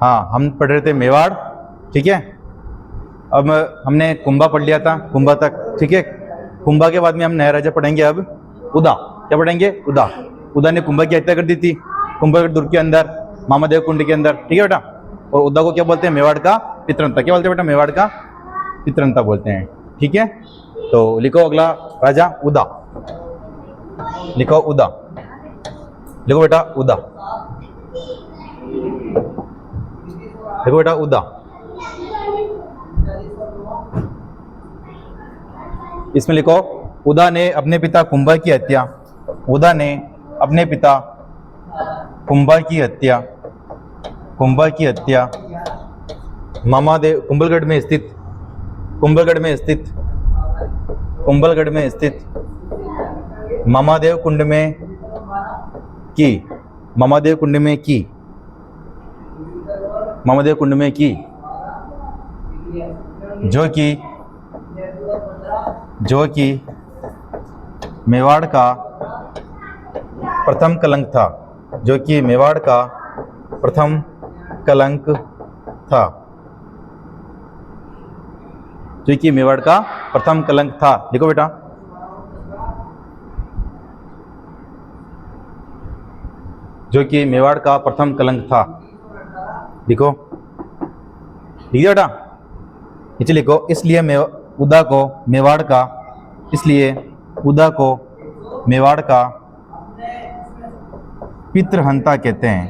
हाँ, हम पढ़ रहे थे मेवाड़, ठीक है। अब हमने कुंभा पढ़ लिया था, कुंभा तक, ठीक है। कुंभा के बाद में हम नया राजा पढ़ेंगे अब उदा। क्या पढ़ेंगे? उदा। उदा ने कुंभा की हत्या कर दी थी कुंभलगढ़ दुर्ग के अंदर, मामादेव कुंड के अंदर, ठीक है बेटा। और उदा को क्या बोलते हैं? मेवाड़ का पितरंता। क्या बोलते हैं बेटा? मेवाड़ का पितरंता बोलते हैं, ठीक है। तो लिखो अगला राजा उदा, लिखो उदा, लिखो बेटा उदा, देखो बेटा उदा। इसमें लिखो उदा ने अपने पिता कुंभा की हत्या, उदा ने अपने पिता कुंभा की हत्या, कुंभा की हत्या मामादेव कुंभलगढ़ में स्थित, कुंभलगढ़ में स्थित, कुंभलगढ़ में स्थित मामादेव कुंड में की, मामादेव कुंड में की, मामादेव कुंड में की, जो कि मेवाड़ का प्रथम कलंक था, जो कि मेवाड़ का प्रथम कलंक था, जो कि मेवाड़ का प्रथम कलंक था। लिखो बेटा, जो कि मेवाड़ का प्रथम कलंक था, लिखो, ठीक है बेटा। नीचे लिखो इसलिए उदा को मेवाड़ का, इसलिए उदा को मेवाड़ का पितृहंता कहते हैं,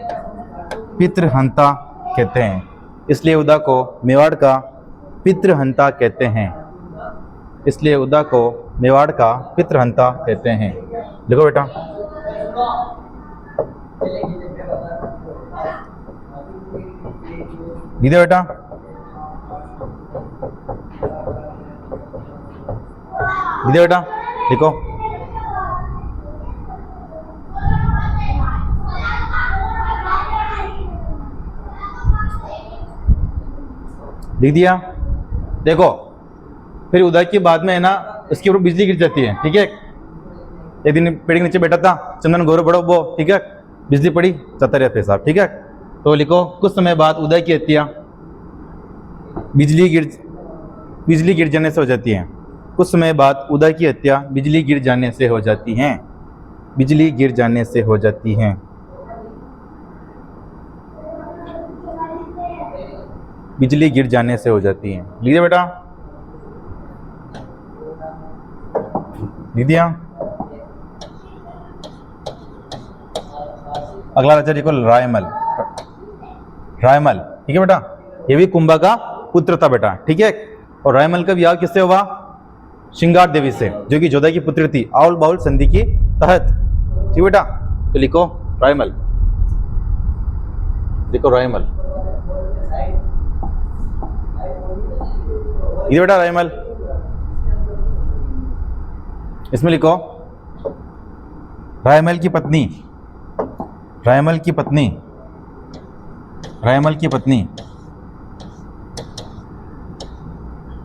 पितृहंता कहते हैं, इसलिए उदा को मेवाड़ का पितृहंता कहते हैं, इसलिए उदा को मेवाड़ का पितृहंता कहते हैं। लिखो बेटा, लिख दो बेटा, लिख दो बेटा, लिखो। लिख दिया। देखो फिर उदय के बाद में है ना, इसके ऊपर बिजली गिर जाती है, ठीक है। एक दिन पेड़ के नीचे बैठा था, चंदन गौरव बड़ो वो, ठीक है, बिजली पड़ी, चलता रहा पेशाब, ठीक है। तो लिखो कुछ समय बाद उदय की हत्या बिजली गिर जाने से हो जाती है। कुछ समय बाद उदय की हत्या बिजली गिर जाने से हो जाती है, बिजली गिर जाने से हो जाती है। बिजली गिर जाने से हो जाती है। लीजिए बेटा, लिख दिया। अगला राजा देखो रायमल, रायमल, ठीक है बेटा। ये भी कुंभा का पुत्र था बेटा, ठीक है। और रायमल का विवाह किससे हुआ? श्रृंगार देवी से, जो कि जोधा की पुत्री थी, आउल बाउल संधि के तहत, ठीक बेटा। तो लिखो रायमल, लिखो रायमल, ये बेटा रायमल। इसमें लिखो रायमल की पत्नी, रायमल की पत्नी, रायमल की पत्नी,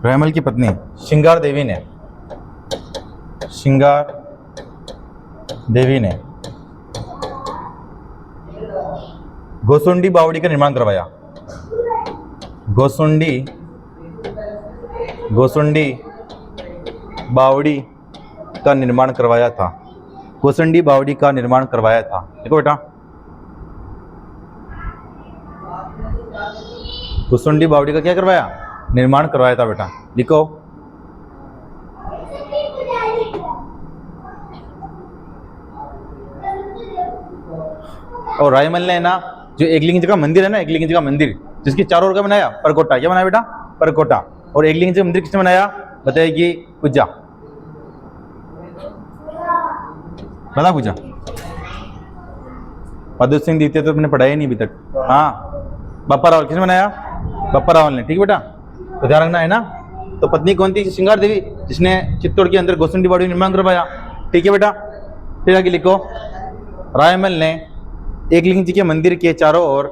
रायमल की पत्नी श्रृंगार देवी ने, श्रृंगार देवी ने गोसुंडी बावड़ी का निर्माण करवाया, गोसुंडी बावड़ी का निर्माण करवाया था, गोसुंडी बावड़ी का निर्माण करवाया था। देखो बेटा, गोसुंडी बावड़ी का क्या करवाया? निर्माण करवाया था बेटा। लिखो, और रायमल ने ना जो एकलिंग जी का मंदिर है ना, एकलिंग जी का मंदिर जिसके चारों ओर का बनाया परकोटा, क्या बनाया बेटा? परकोटा। और एकलिंग जी का मंदिर किसने बनाया? बताएगी पूजा, बता पूजा। मधु सिंह द्वितीय तो मैंने पढ़ाया नहीं अभी तक। हाँ, बप्पा रावल किसने बनाया? बप्पा रावल ने, ठीक है बेटा। तो ध्यान रखना है ना। तो पत्नी कौन थी? श्रृंगार देवी, जिसने चित्तौड़ के अंदर गोसुंडी बावड़ी निर्माण करवाया, ठीक है बेटा। फिर आगे लिखो, रायमल ने एकलिंग जी के मंदिर के चारों ओर,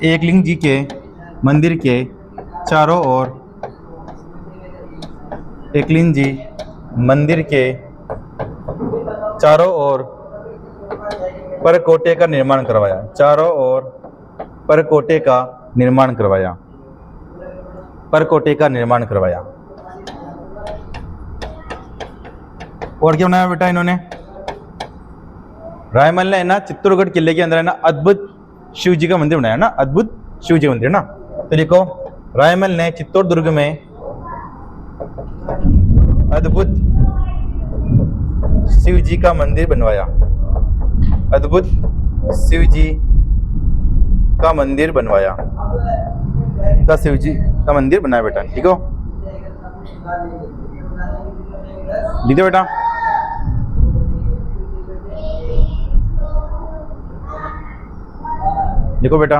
एकलिंग जी के मंदिर के चारों ओर, एकलिंग जी मंदिर के चारों ओर परकोटे का निर्माण करवाया, चारों ओर परकोटे का निर्माण करवाया, परकोटे का निर्माण करवाया। और क्या बनाया बेटा इन्होंने? रायमल ने ना चित्तौड़गढ़ किले के अंदर है ना अद्भुत शिव जी का मंदिर बनाया ना, अद्भुत शिव जी का मंदिर ना। तो देखो रायमल ने चित्तौड़गढ़ में अद्भुत शिव जी का मंदिर बनवाया, अद्भुत शिव जी का मंदिर बनवाया, का शिव जी का मंदिर बनाया बेटा। ठीक हो, लिख दो बेटा। लिखो बेटा,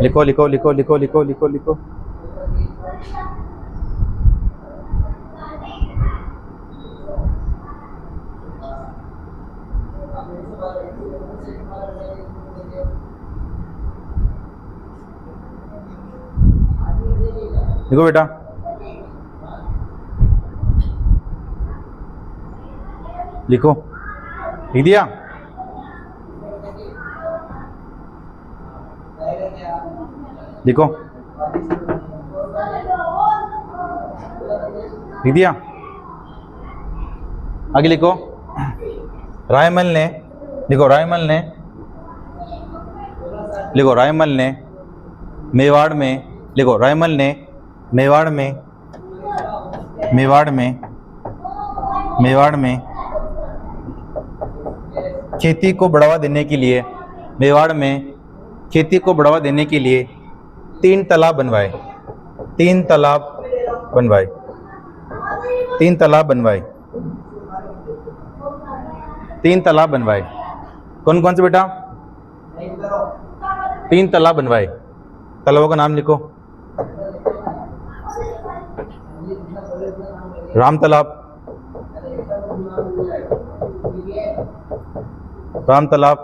लिखो लिखो लिखो लिखो लिखो लिखो लिखो। लिखो बेटा, लिखो। लिख दिया? लिखो, लिख दिया? आगे लिखो। रायमल ने, लिखो रायमल ने, लिखो रायमल ने मेवाड़ में, लिखो रायमल ने मेवाड़ में, मेवाड़ में, मेवाड़ में खेती को बढ़ावा देने के लिए, मेवाड़ में खेती को बढ़ावा देने के लिए 3 तालाब बनवाए, 3 तालाब बनवाए, 3 तालाब बनवाए, 3 तालाब बनवाए। कौन कौन से बेटा? 3 तालाब बनवाए। तालाबों का नाम लिखो। राम तालाब, राम तालाब।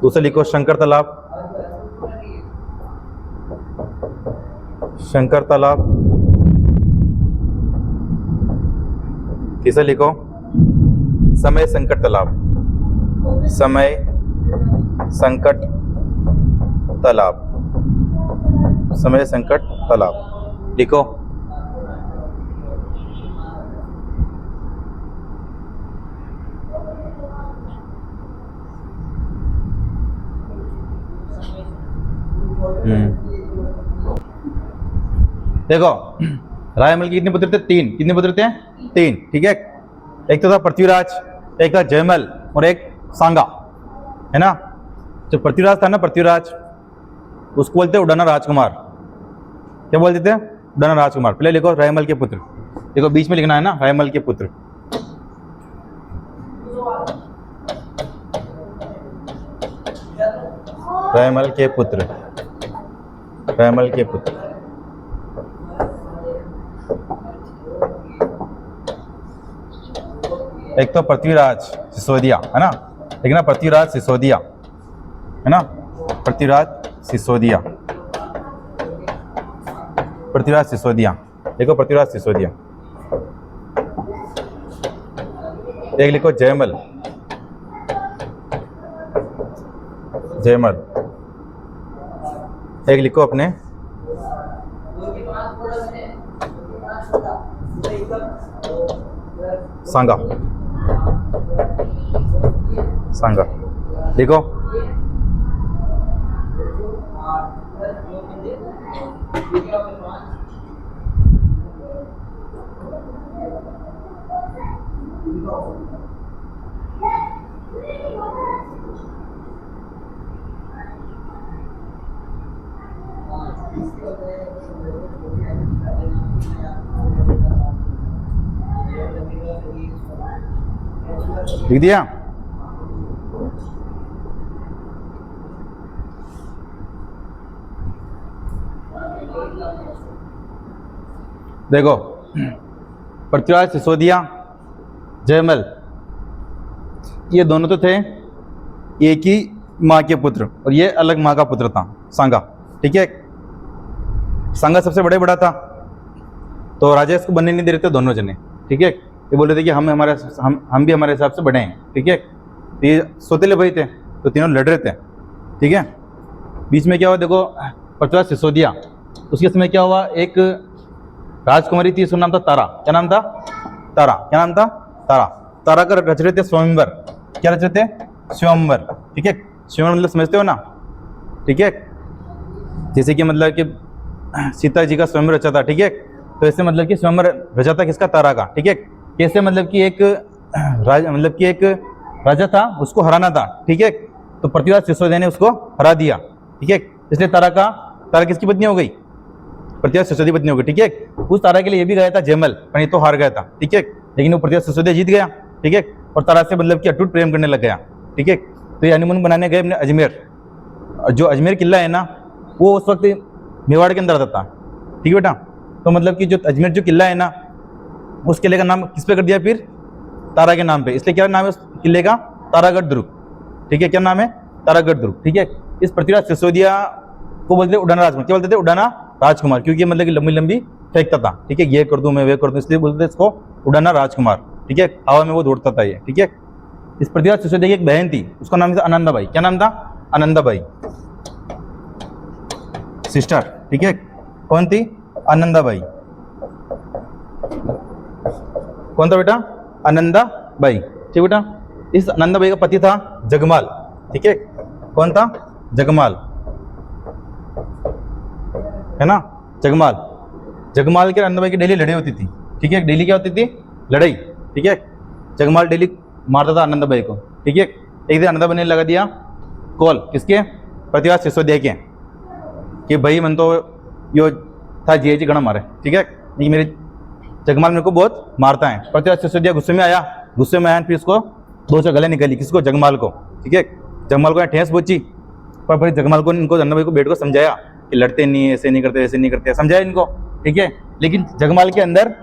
दूसरा लिखो शंकर तालाब, शंकर तालाब। तीसरा लिखो समय संकट तालाब, समय संकट तालाब, समय संकट तालाब। लिखो। देखो रायमल के कितने पुत्र थे? 3। कितने पुत्र थे? 3। ठीक है, एक तो था पृथ्वीराज, एक था जयमल और एक सांगा, है ना। जो पृथ्वीराज था ना, पृथ्वीराज, उसको बोलते उड़ाना राजकुमार। क्या बोलते थे? उड़ाना राजकुमार। पहले लिखो रायमल के पुत्र, देखो बीच में लिखना है ना, रायमल के पुत्र। रायमल के पुत्र, रायमल के पुत्र। एक तो पृथ्वीराज सिसोदिया, है ना, एक ना पृथ्वीराज सिसोदिया, है ना, पृथ्वीराज सिसोदिया, पृथ्वीराज सिसोदिया। देखो पृथ्वीराज सिसोदिया। एक लिखो जयमल, जयमल। एक लिखो अपने सांगा, सांगा। देखो लिख दिया? देखो पृथ्वीराज सिसोदिया, जयमल, ये दोनों तो थे एक ही माँ के पुत्र, और ये अलग माँ का पुत्र था, सांगा। ठीक है, सांगा सबसे बड़ा था, तो राजा इसको बनने नहीं दे रहे थे दोनों जने। ठीक है, ये बोल रहे थे कि हम भी हमारे हिसाब से बड़े हैं। ठीक है, तो ये सौतेले भाई थे, तो तीनों लड़ रहे थे, ठीक है। बीच में क्या हुआ देखो, पृथ्वीराज सिसोदिया, उसके समय क्या हुआ, एक राजकुमारी थी, उसका नाम था तारा। क्या नाम था? तारा। क्या नाम था? तारा। तारा का रच रहे थे स्वयंवर। क्या रच रहे थे? स्वयंवर, ठीक है। स्वयंवर मतलब समझते हो ना, ठीक है। जैसे कि मतलब कि सीता जी का स्वयंवर रचा था, ठीक है। तो ऐसे मतलब कि स्वयंवर रचा था किसका? तारा का, ठीक है। कैसे? मतलब कि एक राजा था, उसको हराना था, ठीक है। तो पृथ्वीराज सिसोदिया ने उसको हरा दिया, ठीक है। इसलिए तारा किसकी पत्नी हो गई? पृथ्वीराज सिसोदिया पत्नी हो गई, ठीक है। उस तारा के लिए ये भी गया था जयमल, पर ये तो हार गया था, ठीक है। लेकिन वो पृथ्वीराज सिसोदिया जीत गया, ठीक है। और तारा से मतलब कि अटूट प्रेम करने लग गया, ठीक है। तो ये हनीमून बनाने गए अपने अजमेर। जो अजमेर किला है ना, वो उस वक्त मेवाड़ के अंदर आता था, ठीक है बेटा। तो मतलब कि जो अजमेर जो किला है ना, उस किले का नाम किस पे कर दिया फिर? तारा के नाम पे। इसलिए क्या नाम है उस किले का? तारागढ़ दुर्ग, ठीक है। क्या नाम है? तारागढ़ दुर्ग, ठीक है। इस पृथ्वीराज सिसोदिया को बोलते थे उड़ाना राजकुमार। क्या बोलते थे? उड़ाना राजकुमार, क्योंकि मतलब कि लंबी लंबी फेंकता था, ठीक है। ये कर दूं मैं, वे कर दूं, इसलिए बोलते थे इसको उड़ाना राजकुमार, ठीक है। हवा में वो दौड़ता था ये, ठीक है। इस पृथ्वीराज सिसोदिया की एक बहन थी, उसका नाम था आनंदाबाई। क्या नाम था? आनंदाबाई, सिस्टर, ठीक है। कौन थी? आनंदाबाई। कौन था बेटा? आनंदाबाई, ठीक बेटा। इस आनंदाबाई का पति था जगमाल, ठीक है। कौन था? जगमाल, है ना, जगमाल। जगमाल के आनंदाबाई की डेली लड़ाई होती थी, ठीक है। डेली क्या होती थी? लड़ाई, ठीक है। जगमाल डेली मारता था आनंदाबाई को, ठीक है। एक दिन आनंदाबाई ने लगा दिया कॉल, किसके? पृथ्वीराज सिसोदिया के, कि भाई मन तो यो था जी गणा मारे, ठीक है। ये मेरे जगमाल मेरे को बहुत मारता है। पृथ्वीराज सिसोदिया गुस्से में आया, फिर उसको दो चार गले निकाली, किसको? जगमाल को, ठीक है। जगमाल को ठेस पहुंची, पर फिर जगमाल को इनको आनंदाबाई को बैठ को समझाया कि लड़ते नहीं, ऐसे नहीं करते, ऐसे नहीं करते, समझाया इनको, ठीक है। लेकिन जगमाल के अंदर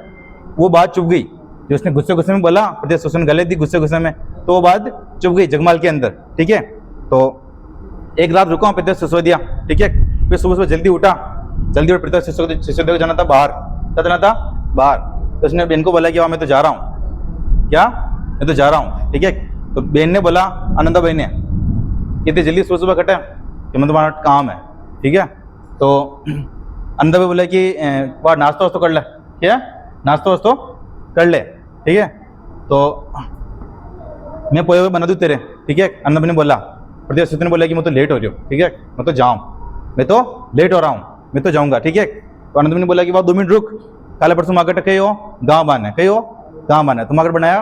वो बात चुप गई, जो उसने गुस्से में बोला, पृथ्वीराज सिसोदिया गले दी गुस्से में, तो वो बात चुप गई जगमाल के अंदर, ठीक है। तो एक रात रुका पृथ्वीराज सिसोदिया, ठीक है। फिर सुबह जल्दी उठा, पृथ्वीराज सिसोदिया को जाना था बाहर। क्या जाना था? बाहर। तो उसने बहन को बोला कि मैं तो जा रहा हूँ, क्या? मैं तो जा रहा हूँ, ठीक है। तो बहन ने बोला, आनंदाबाई ने, इतनी जल्दी सुबह खटे कि मैं तुम्हारा काम है, ठीक है। तो आनंदाबाई बोला कि बाहर नाश्ता वास्ता कर ले, क्या? नाश्ता वास्ता कर ले, ठीक है। तो मैं पोए हुए बना दूँ तेरे, ठीक है। आनंदाबाई ने बोला। पृथ्वीराज सिसोदिया ने बोला कि मैं तो लेट हो रही हूँ, ठीक है, मैं तो जाऊँ, मैं तो लेट हो रहा हूँ, मैं तो जाऊँगा, ठीक है। तो आनंदाबाई ने बोला कि बात 2 मिनट रुक, काले परसों मार्केट कही हो गाँव बाने, कही हो गाँव बाने, तुम मार्केट बनाया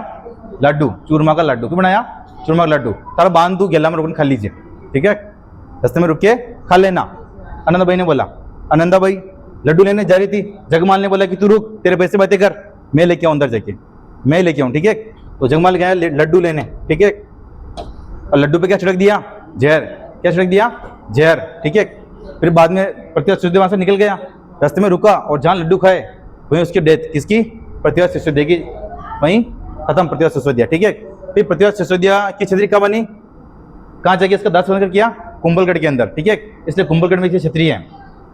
लड्डू, चूरमा का लड्डू, क्यों बनाया? चूरमा का लड्डू, तारा बांध दू गेला में रुक खा लीजिए, ठीक है। रास्ते में रुक के खा लेना। आनंदाबाई ने बोला। आनंदाबाई लड्डू लेने जा रही थी, जगमाल ने बोला कि तू रुक, तेरे पैसे बातें कर, मैं लेके आऊँ अंदर जाके, मैं लेके आऊँ, ठीक है। तो जगमाल गया लड्डू लेने, ठीक है। और लड्डू पे क्या छिड़क दिया? जहर। क्या छिड़क दिया? जहर, ठीक है। फिर बाद में पृथ्वीराज सिसोदिया वहां से निकल गया, रास्ते में रुका और जहाँ लड्डू खाए वहीं उसकी डेथ, किसकी? पृथ्वीराज सिसोदिया की, वहीं खत्म पृथ्वीराज सिसोदिया, ठीक है। फिर पृथ्वीराज सिसोदिया की छतरी कहाँ बनी? कहाँ जाके इसका दास बनकर किया? कुंभलगढ़ के अंदर, ठीक है। इसलिए कुंभलगढ़ में छतरी है,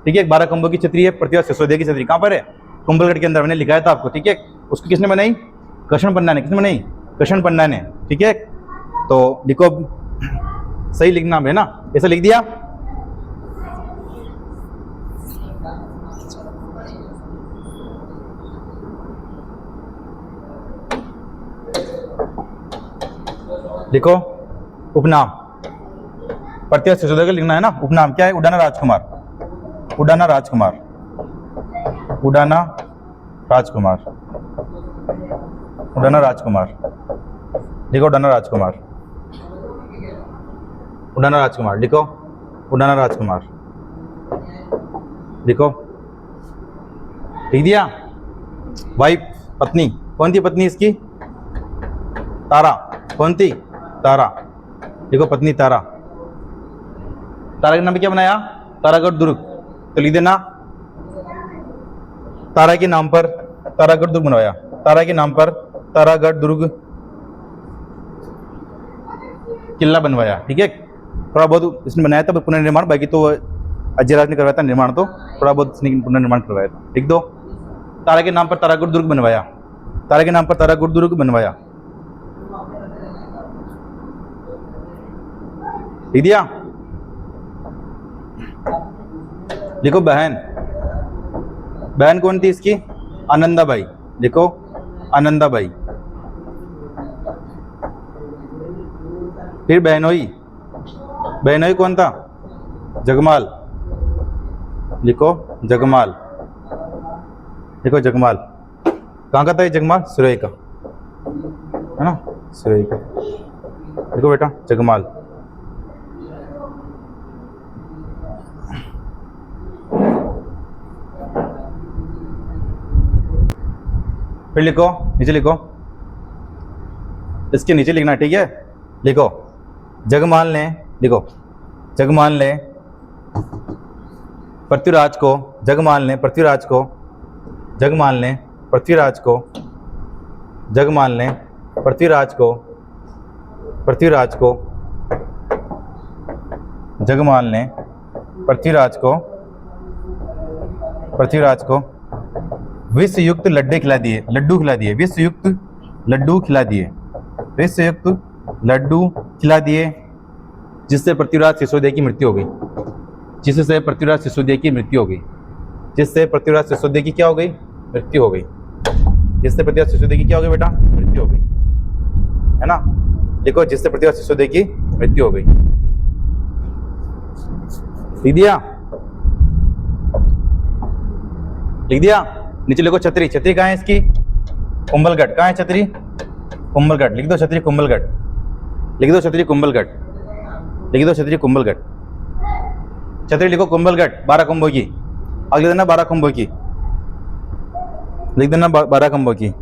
ठीक है। 12 खंभों की छतरी है पृथ्वीराज सिसोदिया की छतरी। कहाँ पर है? कुंभलगढ़ के अंदर, मैंने लिखाया था आपको, ठीक है। उसको किसने बनाई? कृष्ण पन्ना ने। किसने बनाई? कृष्ण पन्ना ने, ठीक है। तो लिखो, सही लिखना है ना, ऐसा लिख दिया। लिखो उपनाम, पृथ्वीराज सिसोदिया का लिखना है ना। उपनाम क्या है? उड़ाना राजकुमार, उड़ाना राजकुमार, उड़ाना राजकुमार, उड़ाना राजकुमार, लिखो उड़ाना राजकुमार, उड़ाना राजकुमार, लिखो उड़ाना राजकुमार, लिखो, लिख दिया। वाइफ, पत्नी, कौन थी पत्नी इसकी? तारा। कौन थी? तारा, लिखो पत्नी तारा। तारा के नाम पे क्या बनाया? तारागढ़ दुर्ग। तो लिख देना, तारा के नाम पर तारागढ़ दुर्ग बनवाया, तारा के नाम पर तारागढ़ दुर्ग किला बनवाया, ठीक है। थोड़ा बहुत इसने बनाया था पुनर्निर्माण, बाकी तो अजय राज ने करवाया था निर्माण, तो थोड़ा बहुत इसने पुनर्निर्माण करवाया था, लिख दो। तारा के नाम पर तारागढ़ दुर्ग बनवाया, तारा के नाम पर तारागढ़ दुर्ग बनवाया। लिख दिया? लिखो बहन। बहन कौन थी इसकी? आनंदाबाई। लिखो आनंदाबाई। फिर बहनोई। बहनोई कौन था? जगमाल। लिखो जगमाल। लिखो जगमाल। कहाँ का था ये जगमाल? सुरई का, है ना? सुरई का। लिखो बेटा जगमाल। फिर लिखो, नीचे लिखो, इसके नीचे लिखना, ठीक है? लिखो जगमाल ने, लिखो जगमाल ने पृथ्वीराज को, जगमाल ने पृथ्वीराज को, जगमाल ने पृथ्वीराज को, जगमाल ने पृथ्वीराज को, पृथ्वीराज को, जगमाल ने पृथ्वीराज को, पृथ्वीराज को विषयुक्त लड्डू खिला दिए, लड्डू खिला दिए, विषयुक्त लड्डू खिला दिए, विषयुक्त लड्डू खिला दिए, जिससे पृथ्वीराज सिसोदिया की मृत्यु हो गई, जिससे पृथ्वीराज सिसोदिया की मृत्यु हो गई, जिससे पृथ्वीराज सिसोदिया की क्या हो गई? मृत्यु हो गई। जिससे पृथ्वीराज सिसोदिया की क्या हो गई बेटा? मृत्यु हो गई, है ना? देखो जिससे पृथ्वीराज सिसोदिया की मृत्यु हो गई। लिख दिया? लिख दिया? नीचे लिखो छतरी। छतरी कहाँ है इसकी? कुंभलगढ़। कहाँ है छतरी? कुंभलगढ़। लिख दो छतरी कुंभलगढ़। लिख दो छतरी कुंभलगढ़। लिख दो छतरी कुंभलगढ़। छतरी लिखो कुंभलगढ़, 12 कुंभों की। अगले देना 12 कुंभों की, लिख देना 12 कुंभों की।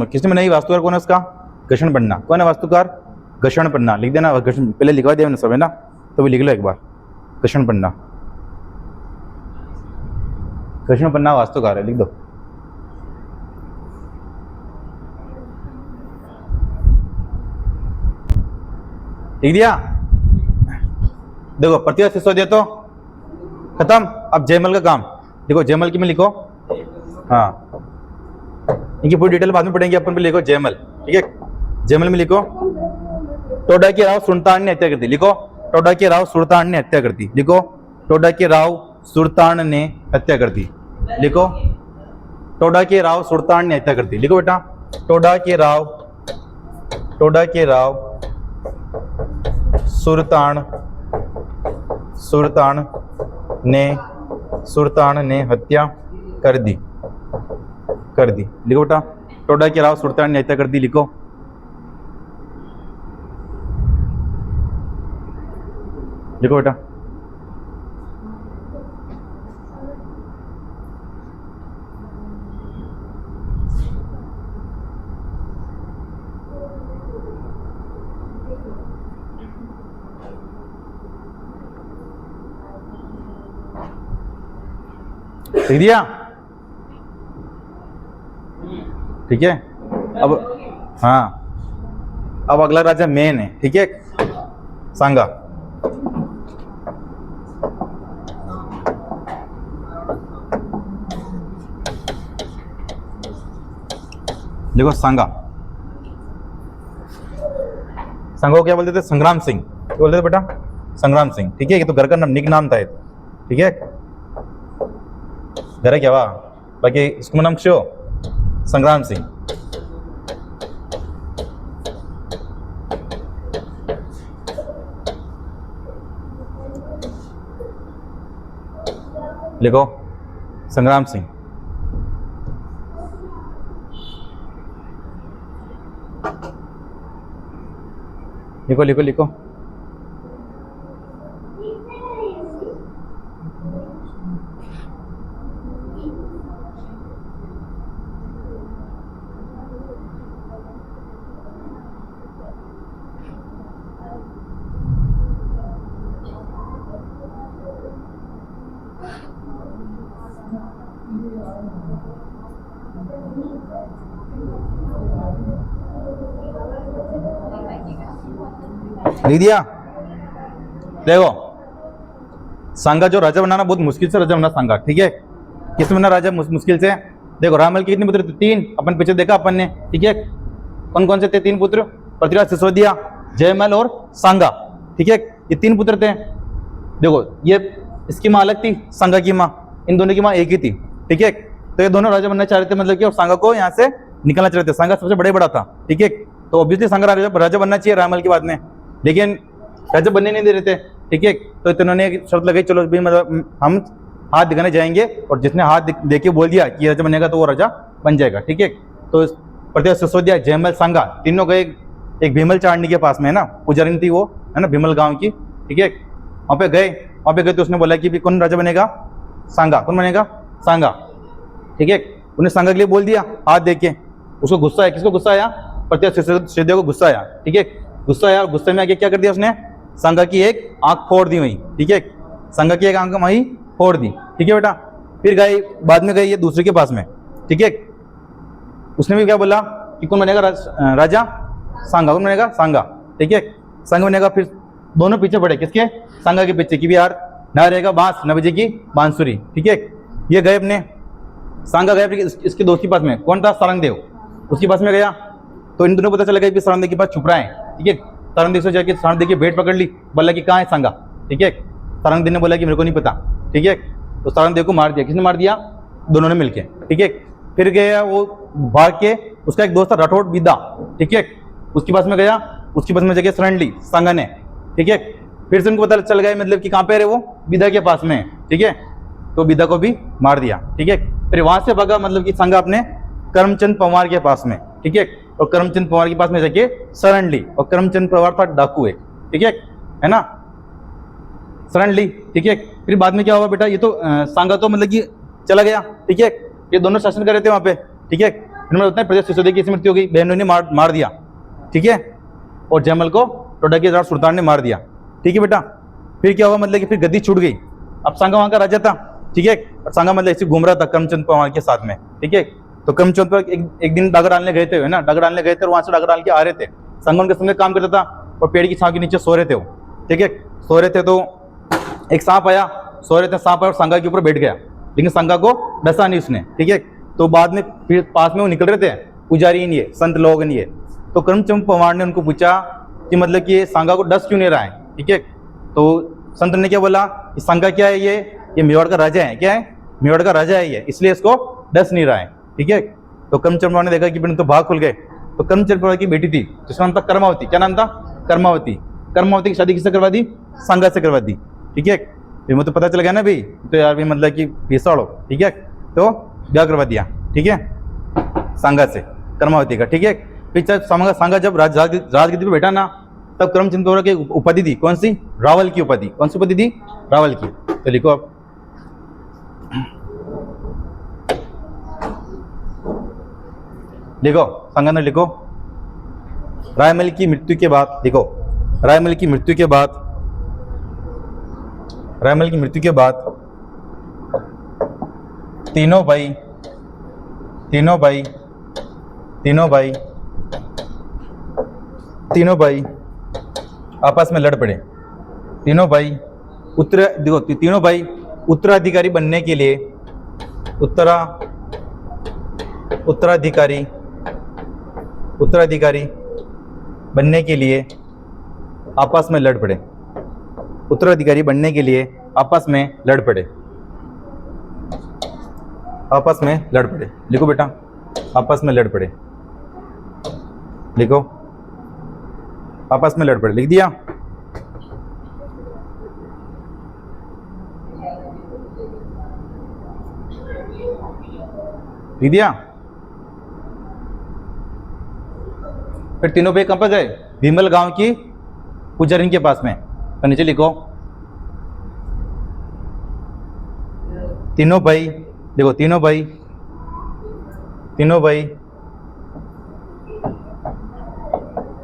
किसने बनाई? वास्तुकार कौन है उसका? घर्षण पन्ना। कौन है वास्तुकार? घर्षण पन्ना। लिख देना, घर्षण पहले लिखवा दिया मैंने सब, है ना? तो भी लिख लो एक बार, घर्षण पन्ना। घर्षण पन्ना वास्तुकार है, लिख दो। लिख दिया? देखो पृथ्वीराज सिसोदिया तो खत्म। अब जयमल का काम देखो, जयमल की में लिखो, हाँ इनकी पूरी डिटेल बाद में पढ़ेंगे अपन। भी लिखो जयमल, ठीक है? जयमल में लिखो टोडा के राव सुल्तान ने हत्या कर दी। लिखो टोडा के राव सुल्तान ने हत्या कर दी। लिखो टोडा के राव सुल्तान ने हत्या कर दी। लिखो टोडा के राव सुल्तान ने हत्या कर दी। लिखो बेटा टोडा के राव, टोडा के राव सुल्तान, सुल्तान ने हत्या कर दी, कर दी। लिखो बेटा टोडा के राव सुल्तान ने हत्या कर दी। लिखो लिखो बेटा। लिख दिया? ठीक है। अब हाँ, अब अगला राजा मेन है, ठीक है? सांगा। देखो सांगा, सांगा को क्या बोलते थे? संग्राम सिंह। क्या बोलते थे बेटा? संग्राम सिंह, ठीक है? ये तो घर का निक नाम था, ठीक है? घर है क्या? वाह, बाकी इसको नाम क्यों? संग्राम सिंह। लिखो संग्राम सिंह। लिखो लिखो लिखो। लिख दिया? देखो सांगा जो राजा बनाना बहुत मुश्किल से राजा बना सांगा, ठीक है? किसने बना राजा मुश्किल से? देखो रामल के कितने पुत्र थे? 3। अपन पीछे देखा अपन ने, ठीक है। कौन कौन से थे 3 पुत्र? पृथ्वीराज, सिसोदिया, जयमल और सांगा, ठीक है। ये 3 पुत्र थे। देखो ये इसकी माँ अलग थी, सांगा की माँ, इन दोनों की माँ एक ही थी, ठीक है। तो ये दोनों राजा बनना चाह रहे थे, मतलब कि, और सांगा को यहाँ से निकलना चाह रहे थे। सांगा सबसे बड़ा था, ठीक है। तो ऑब्वियसली सांगा राजा बनना चाहिए रामल के बाद में, लेकिन राजा बनने नहीं दे रहे थे, ठीक है। तो इन्होंने एक शर्त लगाई, चलो भी मतलब हम हाथ दिखाने जाएंगे, और जिसने हाथ दे के बोल दिया कि राजा बनेगा तो वो राजा बन जाएगा, ठीक है। तो पृथ्वीराज, सिसोदिया, जयमल, सांगा तीनों गए एक भीमल चांडनी के पास में, है ना, पुजारिन थी वो, है ना, भीमल गांव की, ठीक है। वहाँ पे गए तो उसने बोला कि भी कौन राजा बनेगा? सांगा। कौन बनेगा? सांगा, ठीक है। उन्हें सांगा के लिए बोल दिया हाथ दे के। उसको गुस्सा आया। किसको गुस्सा आया? पृथ्वीराज, सिसोदिया को गुस्सा आया, ठीक है। गुस्सा आया और गुस्से में आके क्या कर दिया उसने? सांगा की एक आंख फोड़ दी वहीं, ठीक है। सांगा की एक आंख वहीं फोड़ दी, ठीक है बेटा। फिर गए, बाद में गए ये दूसरे के पास में, ठीक है। उसने भी क्या बोला कि कौन बनेगा राजा? सांगा। कौन बनेगा? सांगा, ठीक है। सांगा बनेगा। फिर दोनों पीछे पड़े, किसके? सांगा के पीछे, कि भी यार ना रहेगा बांस न बजेगी बांसुरी, ठीक है। ये गए अपने, सांगा गया फिर इसके दोस्त के पास में, कौन था? सारंगदेव, उसके पास में गया। तो इन दोनों को पता चला गया कि सारंगदेव के पास छुप रहा है, ठीक है। सारंगदेव से जाके सारंगदेव की भेंट पकड़ ली, बोला कि कहाँ है सांगा, ठीक है। सारंगदेव ने बोला कि मेरे को नहीं पता, ठीक है। तो सारंगदेव को मार दिया। किसने मार दिया? दोनों ने मिलके, ठीक है। फिर गया वो भाग के, उसका एक दोस्त था राठौड़ बिदा, ठीक है, उसके पास में गया। उसके पास में जगह शरण ली सांगा ने, ठीक है। फिर से उनको पता चल गया मतलब कि कहाँ पे रहे वो? बिदा के पास में, ठीक है। तो बिदा को भी मार दिया, ठीक है। फिर वहां से भागा मतलब कि सांगा अपने करमचंद पंवार के पास में, ठीक है। और करमचंद पंवार के पास में जाके शरण ली, और करमचंद पंवार था डाकू एक, ठीक है ना, शरण ली, ठीक है। फिर बाद में क्या हुआ बेटा? ये तो सांगा तो मतलब कि चला गया, ठीक है। ये दोनों शासन कर रहे थे वहां पे, ठीक है। इन्होंने बताया पृथ्वीराज, सिसोदिया की मृत्यु हो गई, बहनों ने मार दिया, ठीक है। और जयमल को टोडा के सुल्तान ने मार दिया, ठीक है बेटा। फिर क्या हुआ मतलब कि फिर गद्दी छूट गई। अब सांगा वहां का राजा था, ठीक है। और सांगा मतलब ऐसे घूम रहा था करमचंद पंवार के साथ में, ठीक है। तो करमचंद पर एक दिन डागर डालने गए थे, है ना, डागर डालने गए थे, और वहां से डागर डाल के आ रहे थे। सांगा उनके संग काम करता था, और पेड़ की छांव के नीचे सो रहे थे वो, ठीक है। सो रहे थे तो एक सांप आया, सो रहे थे, सांप आया और सांगा के ऊपर बैठ गया, लेकिन सांगा को डसा नहीं उसने, ठीक है। तो बाद में फिर पास में वो निकल रहे थे पुजारी ये संत लोग ये, तो करमचंद पंवार ने उनको पूछा कि मतलब कि सांगा को डस क्यों नहीं रहा है, ठीक है। तो संत ने क्या बोला कि सांगा क्या है, ये मेवाड़ का राजा है। क्या है? मेवाड़ का राजा है ये, इसलिए इसको डस नहीं रहा है, ठीक है। तो करमचंद पंवार ने देखा कि तो भाग खुल गए। तो करमचंद पंवार की बेटी थी जिसका नाम था कर्मावती। क्या नाम था? कर्मावती। कर्मावती की शादी किससे करवा दी? सांगा से करवा दी, ठीक है। फिर मुझे तो पता चल गया ना भाई, तो यार भाई मतलब कि पिसाड़ो, ठीक है। तो ब्याह करवा दिया, ठीक है, सांगा से, कर्मावती का, ठीक है। फिर सांगा जब राजगद्दी पे बैठा ना, तब करमचंद पंवार की उपाधि थी, कौन सी? रावल की उपाधि। कौन सी उपाधि थी? रावल की। तो लिखो आप, लिखो सांगा ने लिखो, रायमल की मृत्यु के बाद, देखो रायमल की मृत्यु के बाद, रायमल की मृत्यु के बाद तीनों भाई आपस में लड़ पड़े। तीनों भाई उत्तराधिकारी बनने के लिए, उत्तराधिकारी बनने के लिए आपस में लड़ पड़े। उत्तराधिकारी बनने के लिए आपस में लड़ पड़े। आपस में लड़ पड़े, लिखो बेटा, आपस में लड़ पड़े, लिखो, आपस में लड़ पड़े, लिख दिया। लिख दिया। फिर तीनों भाई कहां पर गए? भीमल गांव की पुजारिन के पास में। तो नीचे लिखो, तीनों भाई, देखो तीनों भाई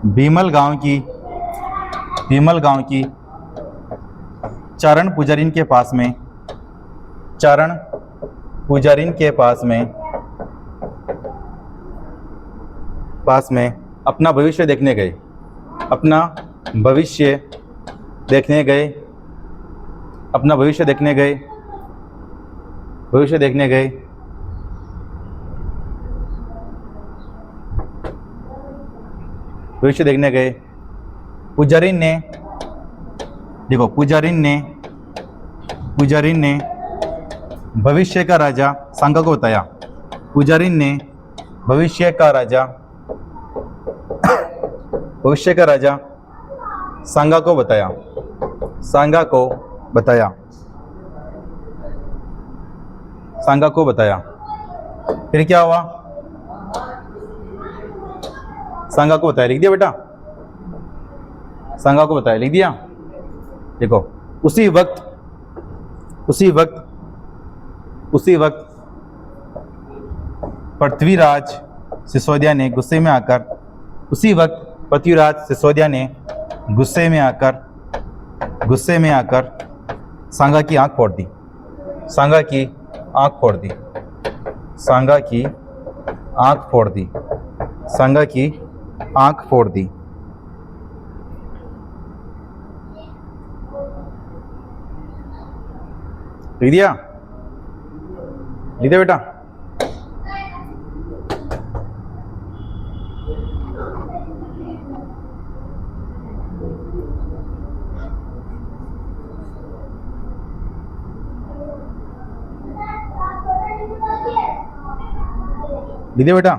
भीमल गांव की चारण पुजारिन के पास में अपना भविष्य देखने गए। अपना भविष्य देखने गए। भविष्य देखने गए। भविष्य देखने गए। पुजारी ने, देखो पुजारी ने भविष्य का राजा सांगा को बताया। पुजारी ने भविष्य का राजा सांगा को बताया। सांगा को बताया। फिर क्या हुआ? सांगा को बताया, लिख दिया बेटा? सांगा को बताया, लिख दिया? देखो उसी वक्त पृथ्वीराज सिसोदिया ने गुस्से में आकर सांगा की आंख फोड़ दी। सांगा की आंख फोड़ दी। लिख दिया बेटा? लिख दिया बेटा?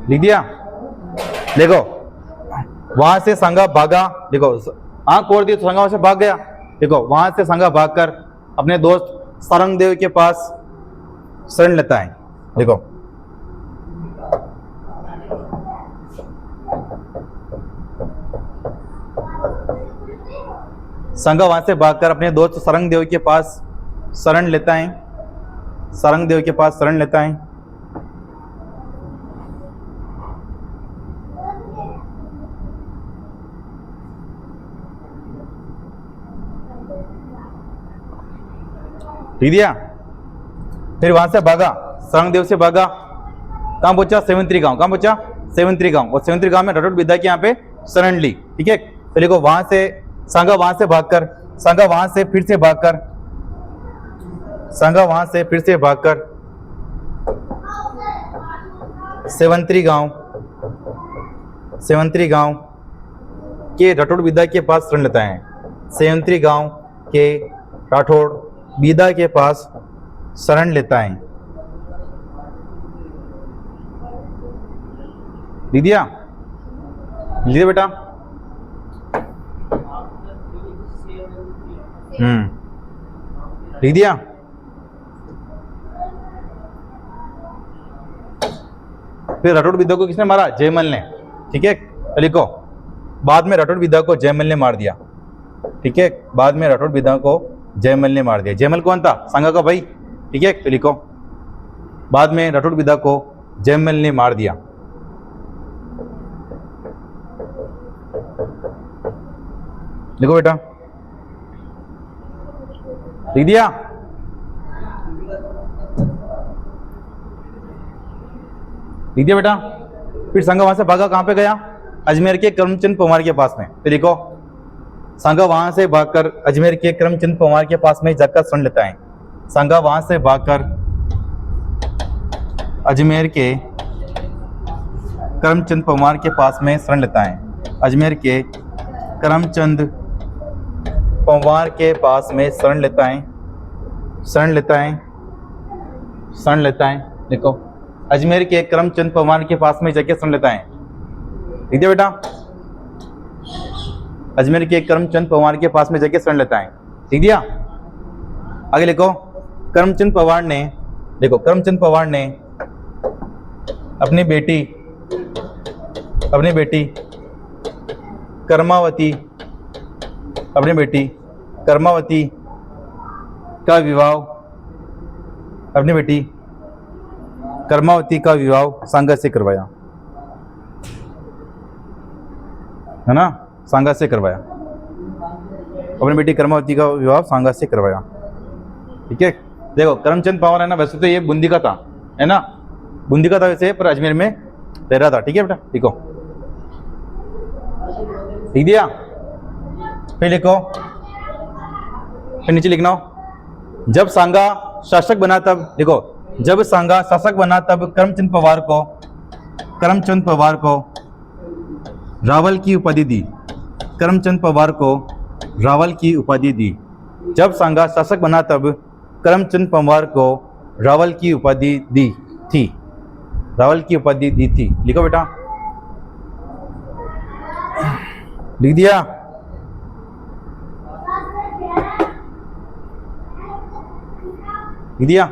लिख दिया? देखो वहां से सांगा भागा। देखो आंख फोड़ दी तो सांगा वहां से भाग गया। देखो वहां से सांगा भागकर अपने दोस्त सारंगदेव के पास शरण लेता है। देखो सांगा वहां से भागकर अपने दोस्त सारंगदेव के पास शरण लेता है। ठीक दिया? फिर वहां से भागा, सारंगदेव से भागा, कहां पहुंचा? सेवंतरी गांव। कहां पहुंचा? सेवंतरी गांव। और सेवंतरी गांव में राठौड़ विद्या के यहाँ पे शरण ली। ठीक है, तो देखो वहां से सांगा वहां से फिर से भागकर सेवंतरी गांव के राठौड़ विद्या के पास शरण लेता है। सेवंतरी गांव के राठौड़ विद्या के पास शरण लेता है। लिख दिया बेटा? लिख दिया? फिर राठौड़ विद्या को किसने मारा? जयमल ने। ठीक है, तो लिखो बाद में राठौड़ विद्या को जयमल ने मार दिया। ठीक है, बाद में राठौड़ विद्या को जयमल ने मार दिया। जयमल कौन था? सांगा का भाई। ठीक है, तो लिखो बाद में राठौड़ विद्या को जयमल ने मार दिया। लिखो बेटा? लिख दिया? लिख दिया बेटा? फिर सांगा वहां से भागा, कहां पे गया? अजमेर के करमचंद परमार के पास में। तो लिखो सांगा वहां से भागकर अजमेर के करमचंद परमार के पास में जाकर शरण लेता है। सांगा वहां से भागकर अजमेर के करमचंद परमार के पास में शरण लेता है। अजमेर के करमचंद परमार के पास में शरण लेता है। देखो अजमेर के करमचंद परमार के पास में जाके शरण लेता है। ठीक है बेटा? अजमेर के करमचंद परमार के पास में जाके शरण लेता है। ठीक दिया? आगे लिखो करमचंद परमार ने अपनी बेटी कर्मावती का विवाह सांगा से करवाया, है ना? सांगा से करवाया। अपनी बेटी कर्मावती का विवाह सांगा से करवाया। ठीक है, देखो करमचंद पवार है ना, वैसे तो ये बूंदी का था, है ना? बूंदी का था वैसे, पर अजमेर में रह रहा था। ठीक है बेटा? लिखो। लिख दिया? फिर लिखो फिर नीचे लिखना हो, जब सांगा शासक बना तब, देखो जब सांगा शासक बना तब करमचंद पवार को रावल की उपाधि दी। करमचंद पवार को रावल की उपाधि दी। जब सांगा शासक बना तब करमचंद पवार को रावल की उपाधि दी थी। रावल की उपाधि दी थी। लिखो बेटा, लिख दिया? लिख दिया?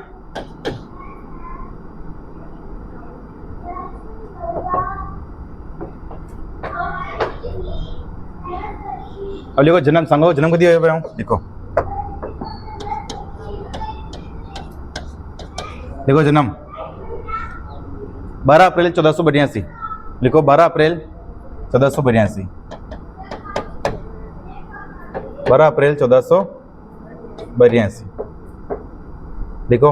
अब लिखो जन्म, सांगा को जन्म कधी दिया हूँ, लिखो देखो जन्म 12 अप्रैल 1482। लिखो 12 अप्रैल 1482। 12 अप्रैल 1482। देखो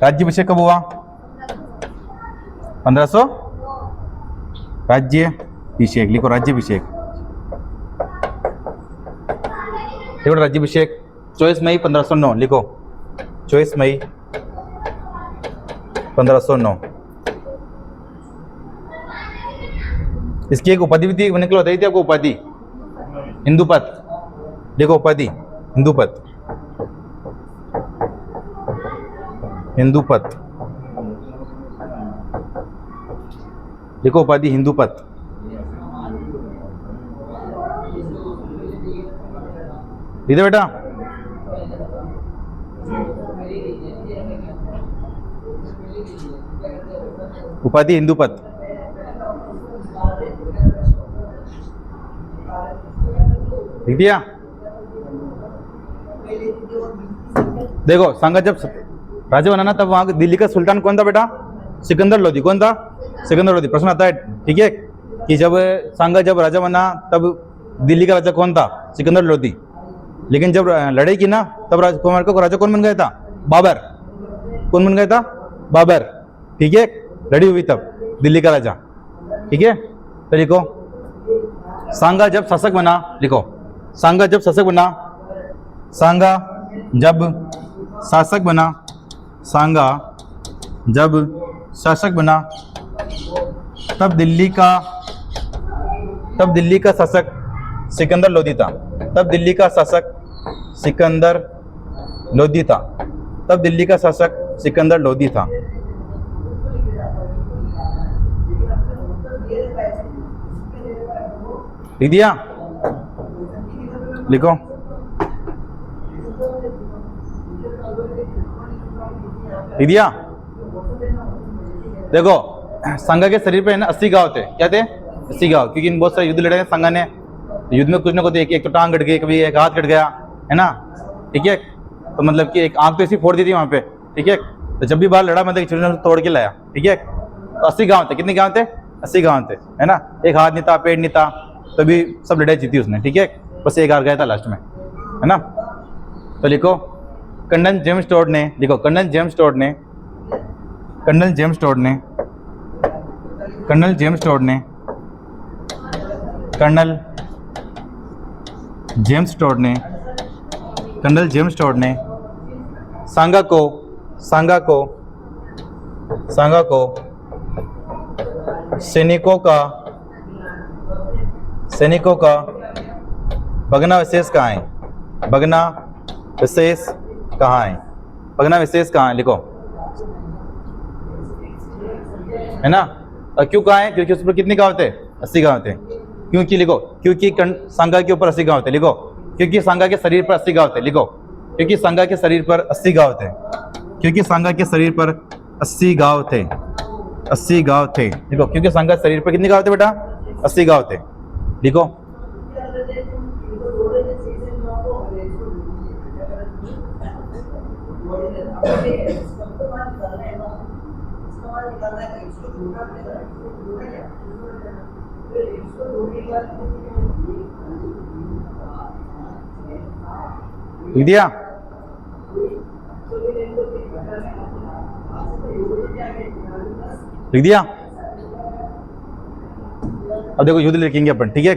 राज्याभिषेक कब हुआ? 1500 राज्याभिषेक। लिखो राज्याभिषेक। देखो राज्याभिषेक 24 मई 1509। लिखो 24 मई 1509। इसकी एक उपाधि भी थी, मैंने कल बताई थी आपको उपाधि, हिंदूपत। देखो उपाधि हिंदूपत। हिंदूपत देखो उपाधि हिंदूपत। ठीक है बेटा? उपाधि हिंदूपत। लिख दिया? देखो सांगा जब राजा बना ना तब वहां दिल्ली का सुल्तान कौन था बेटा? सिकंदर लोधी। कौन था? सिकंदर लोधी। प्रश्न आता है, ठीक है, कि जब सांगा जब राजा बना तब दिल्ली का राजा कौन था? सिकंदर लोधी। लेकिन जब लड़ाई की ना तब कुमार को राजा कौन बन गया था? बाबर। कौन बन गया था? बाबर। ठीक है, लड़ी हुई तब दिल्ली का राजा। ठीक है, तो लिखो सांगा जब शासक बना। लिखो सांगा जब शासक बना। सांगा जब शासक बना। सांगा जब शासक बना तब दिल्ली का शासक सिकंदर लोधी था। तब दिल्ली का शासक सिकंदर लोधी था। तब दिल्ली का शासक सिकंदर लोधी था। लिख दिया? लिखो लिख दिया? देखो सांगा के शरीर पे है ना 80 घाव थे। क्या थे? 80 घाव, क्योंकि इन बहुत सारे युद्ध लड़े सांगा ने। युद्ध में कुछ ना कुछ, एक तो टांग कट गई, कभी एक हाथ कट गया, है ना? ठीक है, तो मतलब कि एक आंख तो ऐसी फोड़ दी थी वहां पे। ठीक है, तो जब भी बाहर लड़ा मतलब छोटे तोड़ के लाया। ठीक है, तो 80 गांव थे। कितने गांव थे? 80 गांव थे, है ना? एक हाथ नहीं था, पेड़ नहीं था, तभी सब लड़ाई जीती उसने। ठीक है, बस एक हार गया था लास्ट में, है ना? तो लिखो कर्नल जेम्स टोड ने। लिखो कर्नल जेम्स टोड ने। कर्नल जेम्स टोड ने। कर्नल जेम्स टोड ने। कर्नल जेम्स टोड ने। कर्नल जेम्स टोड ने सांगा को सैनिकों का भगना विशेष कहाँ है? भगना विशेष कहाँ है? भगना विशेष कहाँ है? लिखो, है ना? और क्यों कहाँ है? क्योंकि उस पर कितने गांव थे? 80 गांव थे। क्योंकि लिखो, क्योंकि सांगा के ऊपर 80 गांव थे। लिखो क्योंकि सांगा के शरीर पर 80 गांव थे। लिखो क्योंकि सांगा के शरीर पर 80 गांव थे। क्योंकि सांगा के शरीर पर 80 गांव थे। 80 गांव थे। लिखो क्योंकि सांगा शरीर पर कितने गांव थे बेटा? 80 गांव थे। लिखो लिख दिया? लिख दिया? अब देखो युद्ध लिखेंगे अपन। ठीक है,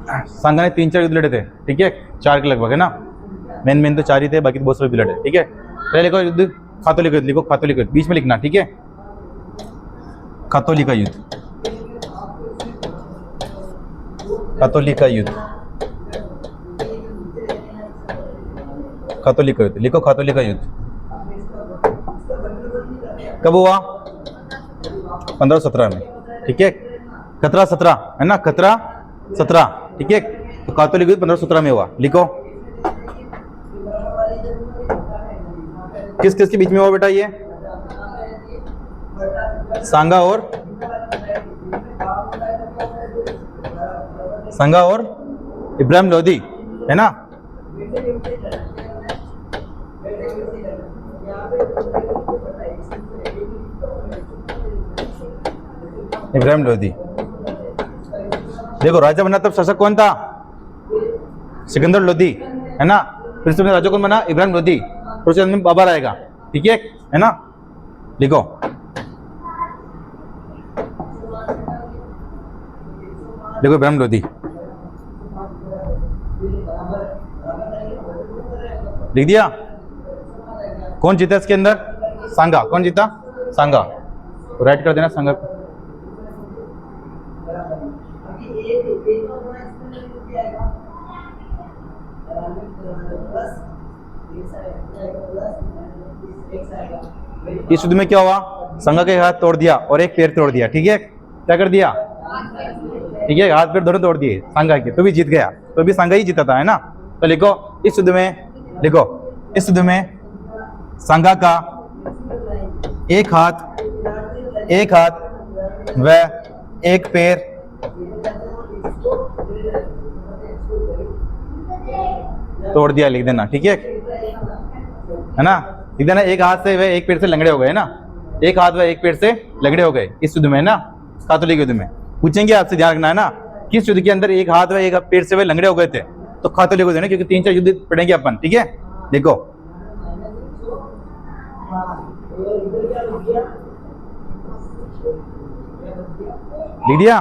सांगा ने 3-4 युद्ध लड़े थे, ठीक है, 4 के लगभग, है ना। मेन तो 4 ही थे, बाकी तो बहुत सारे युद्ध लड़े, ठीक है। पहले लिखो युद्ध खातोलिका युद्ध, लिखो खातोलिका युद्ध, बीच में लिखना, ठीक है। खातोलिका युद्ध, खातोलिका युद्ध, खातोलिका युद्ध, लिखो खातोलिका युद्ध। कब हुआ? 1517 में, ठीक है। 17 है ना, 17, ठीक है। तो कातोलिक युद्ध 1517 में हुआ, लिखो। किस किस के बीच में हुआ बेटा ये? सांगा और इब्राहिम लोदी, है ना। इब्राहिम लोदी, देखो राजा बना तब शासक कौन था? सिकंदर लोदी, है ना। फिर से राजा कौन बना? इब्राहिम लोदी। फिर उसके अंदर बाबर आएगा, ठीक है ना। लिखो देखो इब्राहिम लोदी, लिख दिया। कौन जीता इसके अंदर? सांगा। कौन जीता? सांगा। राइट कर देना सांगा को। इस युद्ध में क्या हुआ? सांगा के हाथ तोड़ दिया और एक पैर तोड़ दिया, ठीक है। क्या कर दिया? ठीक है, हाथ पैर दोनों तोड़ दिए सांगा के, तो भी जीत गया, तो भी सांगा ही जीता था, है ना। तो लिखो इस युद्ध में, लिखो इस युद्ध में सांगा का एक हाथ व एक पैर तोड़ दिया, लिख देना, ठीक है ना। लिख देना एक हाथ से व एक पैर से लंगड़े हो गए, है ना। एक हाथ व एक पैर से लंगड़े हो गए इस युद्ध में, है ना। कातोलिक युद्ध में पूछेंगे आपसे, ध्यान रखना, है ना। किस युद्ध के अंदर एक हाथ व एक पैर से वे लंगड़े हो गए थे? तो कातोलिक युद्ध, क्योंकि 3-4 युद्ध पढ़ेंगे अपन, ठीक है। देखो लिख दिया।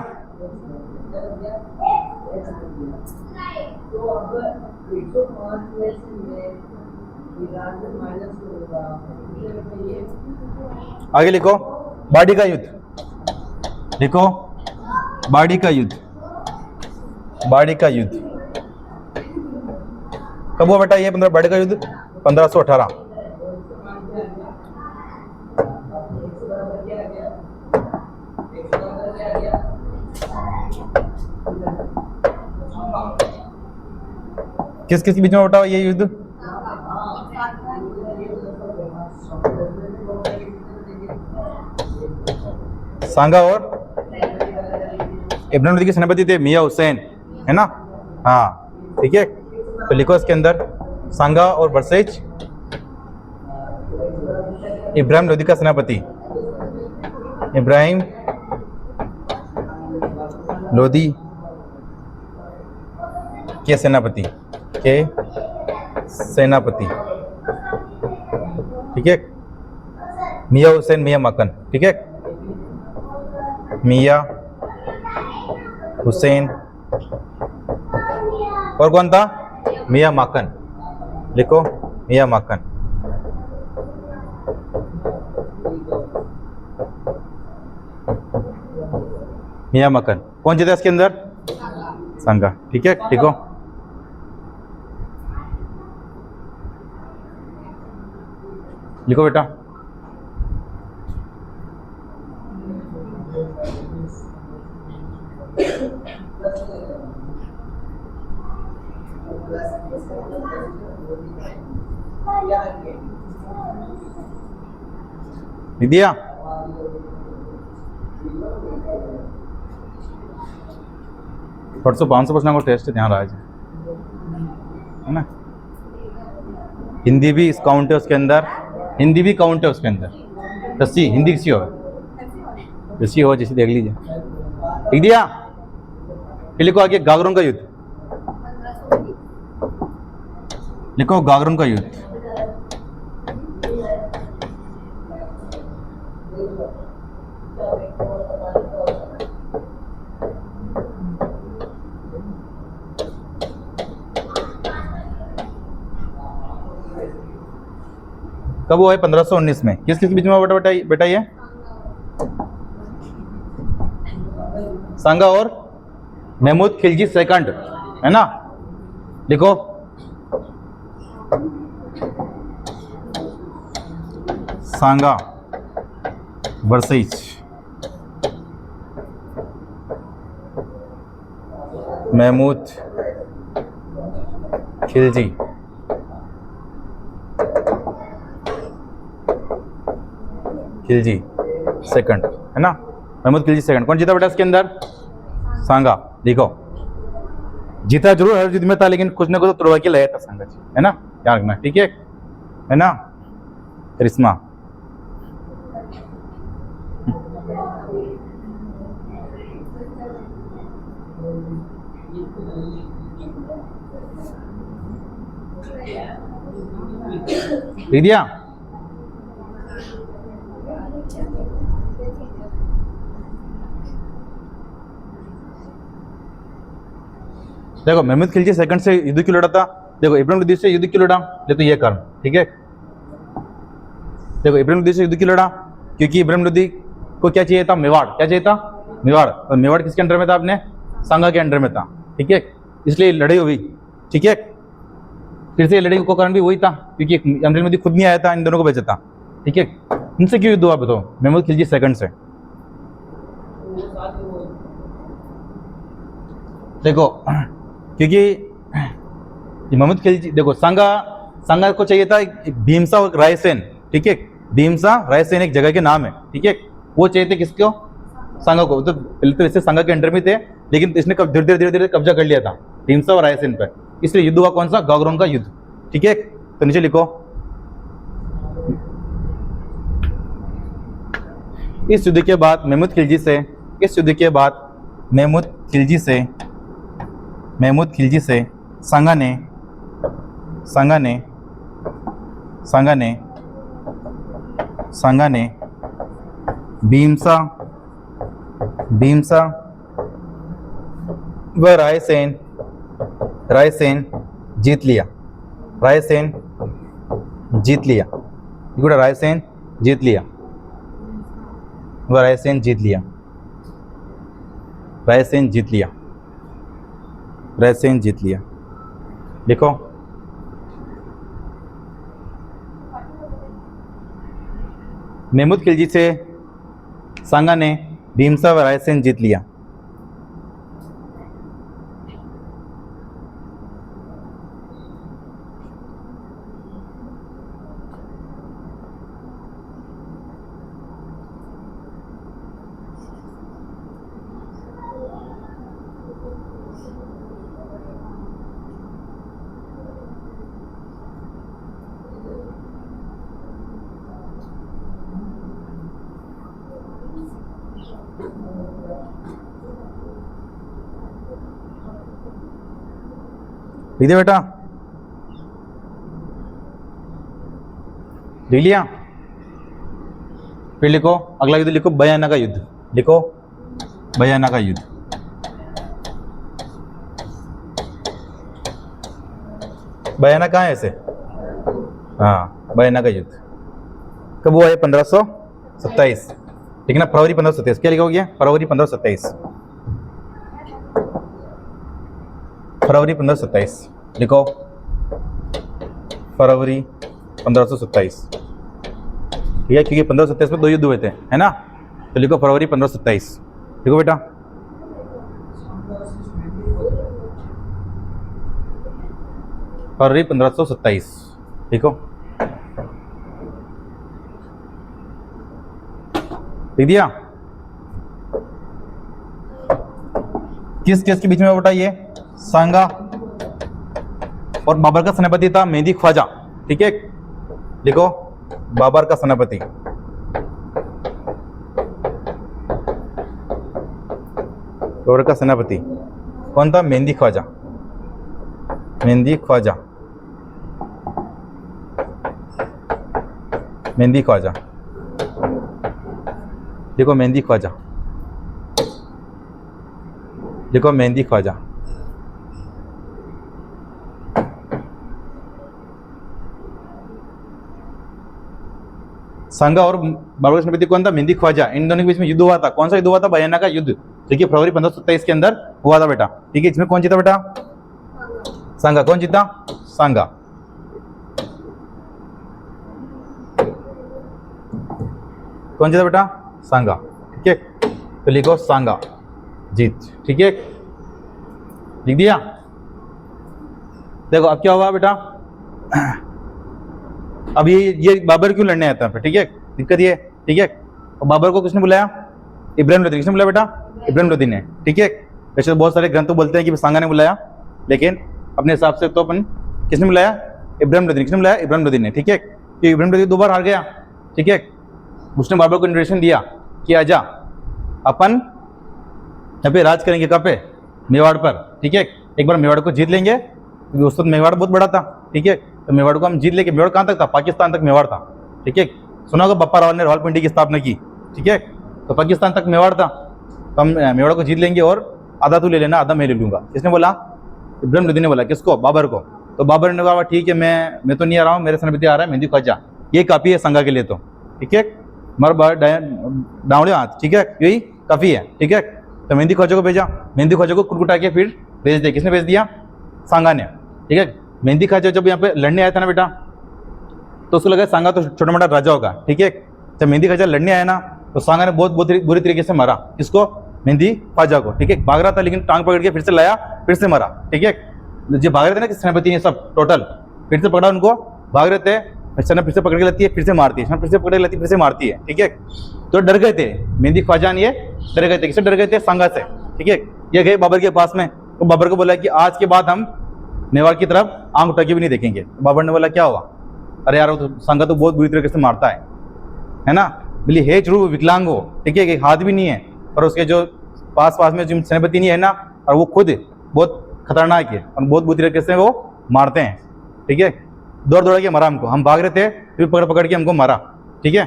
आगे लिखो बाड़ी का युद्ध, लिखो बाड़ी का युद्ध, बाड़ी का युद्ध कब हुआ बेटा? ये बाड़ी का युद्ध 1518। किस किस के बीच में बेटा ये युद्ध? सांगा और इब्राहिम लोदी के सेनापति थे मियां हुसैन, है ना। हाँ ठीक है, तो लिखो इसके अंदर सांगा और बरसेज, इब्राहिम लोदी का सेनापति, इब्राहिम लोदी के सेनापति, ठीक है। मियां हुसैन मियां माकन, ठीक है। मियां हुसैन और कौन था? मियां माकन, लिखो मियां माकन। मियां माकन कौन जीता इसके अंदर? सांगा, ठीक है। लिखो लिखो बेटा। लिख दिया। परसों 500 प्रश्न को टेस्ट ध्यान रहा है ना। हिंदी भी इस काउंट है उसके अंदर, हिंदी भी काउंट है उसके अंदर। दसी हिंदी किसी हो, जैसी हो जैसी देख लीजिए। लिख दिया। फिर लिखो आगे गागरों का युद्ध, लिखो गागरों का युद्ध। कब हुआ है? 1519 में। किस किस बीच में हुआ बेटा बेटा ये? सांगा और महमूद खिलजी सेकंड, है ना? लिखो। सांगा वर्सेस महमूद खिलजी सेकंड, है ना? महमूद खिलजी सेकंड। कौन जीता बेटा इसके अंदर? सांगा। लिखो। जीता जरूर हर युद्ध में था, लेकिन कुछ ना कुछ तो तुड़वा के लाया था सांगा जी, है ना? याद रखना, ठीक है ना? करिश्मा। लिख दिया? देखो, महमूद खिलजी सेकंड से युद्ध क्यों लड़ा था? देखो, इब्राहिम लोदी से युद्ध क्यों लड़ा? ये तो ये कारण, ठीक है? देखो, इब्राहिम लोदी से युद्ध क्यों लड़ा? क्योंकि इब्राहिम लोदी को क्या चाहिए था? मेवाड़। क्या चाहिए था? मेवाड़। और मेवाड़ किसके अंडर में था? अपने सांगा के अंडर में था, ठीक है? इसलिए लड़ाई हुई, ठीक है? फिर से लड़ाई का कारण भी वही था, क्योंकि इब्राहिम लोदी खुद नहीं आया था, इन दोनों को भेजा था, ठीक है? इनसे क्यों युद्ध हुआ बताओ? महमूद खिलजी सेकंड से। देखो, क्योंकि महमूद खिलजी, देखो, सांगा को चाहिए था भीमसा और रायसेन, ठीक है? भीमसा रायसेन एक जगह के नाम है, ठीक है? वो चाहिए थे किसको? सांगा को। तो पहले तो वैसे सांगा के अंडर में थे, लेकिन इसने धीरे धीरे कब्जा कर लिया था भीमसा और रायसेन पर। इसलिए युद्ध हुआ कौन सा? गागरोन का युद्ध, ठीक है? तो नीचे लिखो। इस युद्ध के बाद महमूद खिलजी से सांगा ने भीमसा व रायसेन जीत लिया। रायसेन जीत लिया। लिखो। महमूद खिलजी से सांगा ने भीमसा व रायसेन जीत लिया। लिख दे बेटा, लिख लिया? फिर लिखो अगला युद्ध, लिखो बयाना का युद्ध। लिखो बयाना का युद्ध। बयाना कहाँ है ऐसे? हाँ, बयाना का युद्ध कब हुआ है? 1527, ठीक है ना? फरवरी 1527। क्या लिखा हो गया? फरवरी 1527। फरवरी 1527 लिखो। फरवरी 1527, ठीक है? क्योंकि 1527 में 2 युद्ध हुए थे, है ना? तो लिखो फरवरी 1527। लिखो बेटा। फरवरी 1527 लिखो। लिख दिया? किस किस के बीच में बेटा? ये सांगा और बाबर का सेनापति था मेहदी ख्वाजा, ठीक है? लिखो बाबर का सेनापति। बाबर का सेनापति कौन था? मेहदी ख्वाजा। मेहदी ख्वाजा। मेहदी ख्वाजा। देखो मेहदी ख्वाजा। देखो मेहदी ख्वाजा। सांगा और बाबर का सेनापति कौन था? मेहंदी ख्वाजा। इन दोनों के बीच में युद्ध हुआ था। कौन सा युद्ध हुआ था? बयाना का युद्ध, जो कि फरवरी 1527 के अंदर हुआ था बेटा। ठीक है, इसमें कौन जीता बेटा? सांगा। कौन जीता? सांगा। कौन जीता बेटा? सांगा। ठीक है, तो लिखो सांगा जीत। ठीक है, लिख दिया। देखो अब क्या हुआ बेटा, अब ये बाबर क्यों लड़ने आता है? ठीक है, दिक्कत ये। ठीक है, और बाबर को किसने बुलाया? इब्राहिम लोदी। किसने बुलाया बेटा? इब्राहिम लोदी ने। ठीक है, वैसे तो बहुत सारे ग्रंथ बोलते हैं कि सांगा ने बुलाया, लेकिन अपने हिसाब से तो अपन किसने बुलाया? इब्राहिम लोदी। किसने बुलाया? इब्राहिम लोदी ने। ठीक है, कि इब्राहिम लोदी 2 बार हार गया। ठीक है, उसने बाबर को इन्विटेशन दिया कि आजा अपन यहाँ पे राज करेंगे। कहाँ पे? मेवाड़ पर। ठीक है, एक बार मेवाड़ को जीत लेंगे, क्योंकि उस वक्त मेवाड़ बहुत बड़ा था। ठीक है, तो मेवाड़ को हम जीत लेंगे। मेवाड़ कहाँ तक था? पाकिस्तान तक मेवाड़ था। ठीक है, सुना होगा बप्पा रावल ने रावलपिंडी की स्थापना की। ठीक है, तो पाकिस्तान तक मेवाड़ था, तो हम मेवाड़ को जीत लेंगे और आधा तू ले लेना, आधा मैं ले लूंगा। किसने बोला? इब्राहिम लोदी ने बोला। किसको? बाबर को। तो बाबर ने कहा ठीक है, मैं तो नहीं आ रहा हूँ, मेरे सेनापति आ रहा है मेहंदी ख्वाजा। ये काफ़ी है सांगा के लिए तो। ठीक है, हमारा डावड़े हाथ। ठीक है, यही काफ़ी है। ठीक है, तो मेहंदी ख्वाजा को भेजा। मेहंदी ख्वाजा को कुटकुटा के फिर भेज दिया। किसने भेज दिया? सांगा ने। ठीक है, मेहंदी ख्वाजा जब यहाँ पे लड़ने आया था ना बेटा, तो उसको लगा सांगा तो छोटा मोटा राजा होगा। ठीक है, जब मेहंदी ख्वाजा लड़ने आया ना, तो सांगा ने बहुत बुरी तरीके से मारा। किसको? मेहंदी ख्वाजा को। ठीक है, भाग रहा था लेकिन टांग पकड़ के फिर से लाया, फिर से मारा। ठीक है, जो भाग रहे थे ना कि सेनापति ने सब टोटल, फिर से पकड़ा उनको, भाग रहे थे, सेना फिर से पकड़ के लेती है, फिर से मारती है, फिर से पकड़ के लेती है, फिर से मारती है। ठीक है, तो डर गए थे मेहंदी ख्वाजा ने, ये डर गए थे। किससे डर गए थे? सांगा से। ठीक है, ये गए बाबर के पास में, तो बाबर को बोला कि आज के बाद हम मेवाड़ की तरफ आंख उठा के भी नहीं देखेंगे। तो बाबर ने बोला क्या हुआ? अरे यार, वो तो सांगा तो बहुत बुरी तरीके से मारता है ना। बोली हे जरूर विकलांग हो। ठीक है, हाथ भी नहीं है, और उसके जो पास में जो सेनापति नहीं है ना, और वो खुद बहुत खतरनाक है और बहुत बुरी तरीके से वो मारते हैं। ठीक है, दौड़ के मारा हमको, हम भाग रहे थे फिर पकड़ के हमको मारा। ठीक है,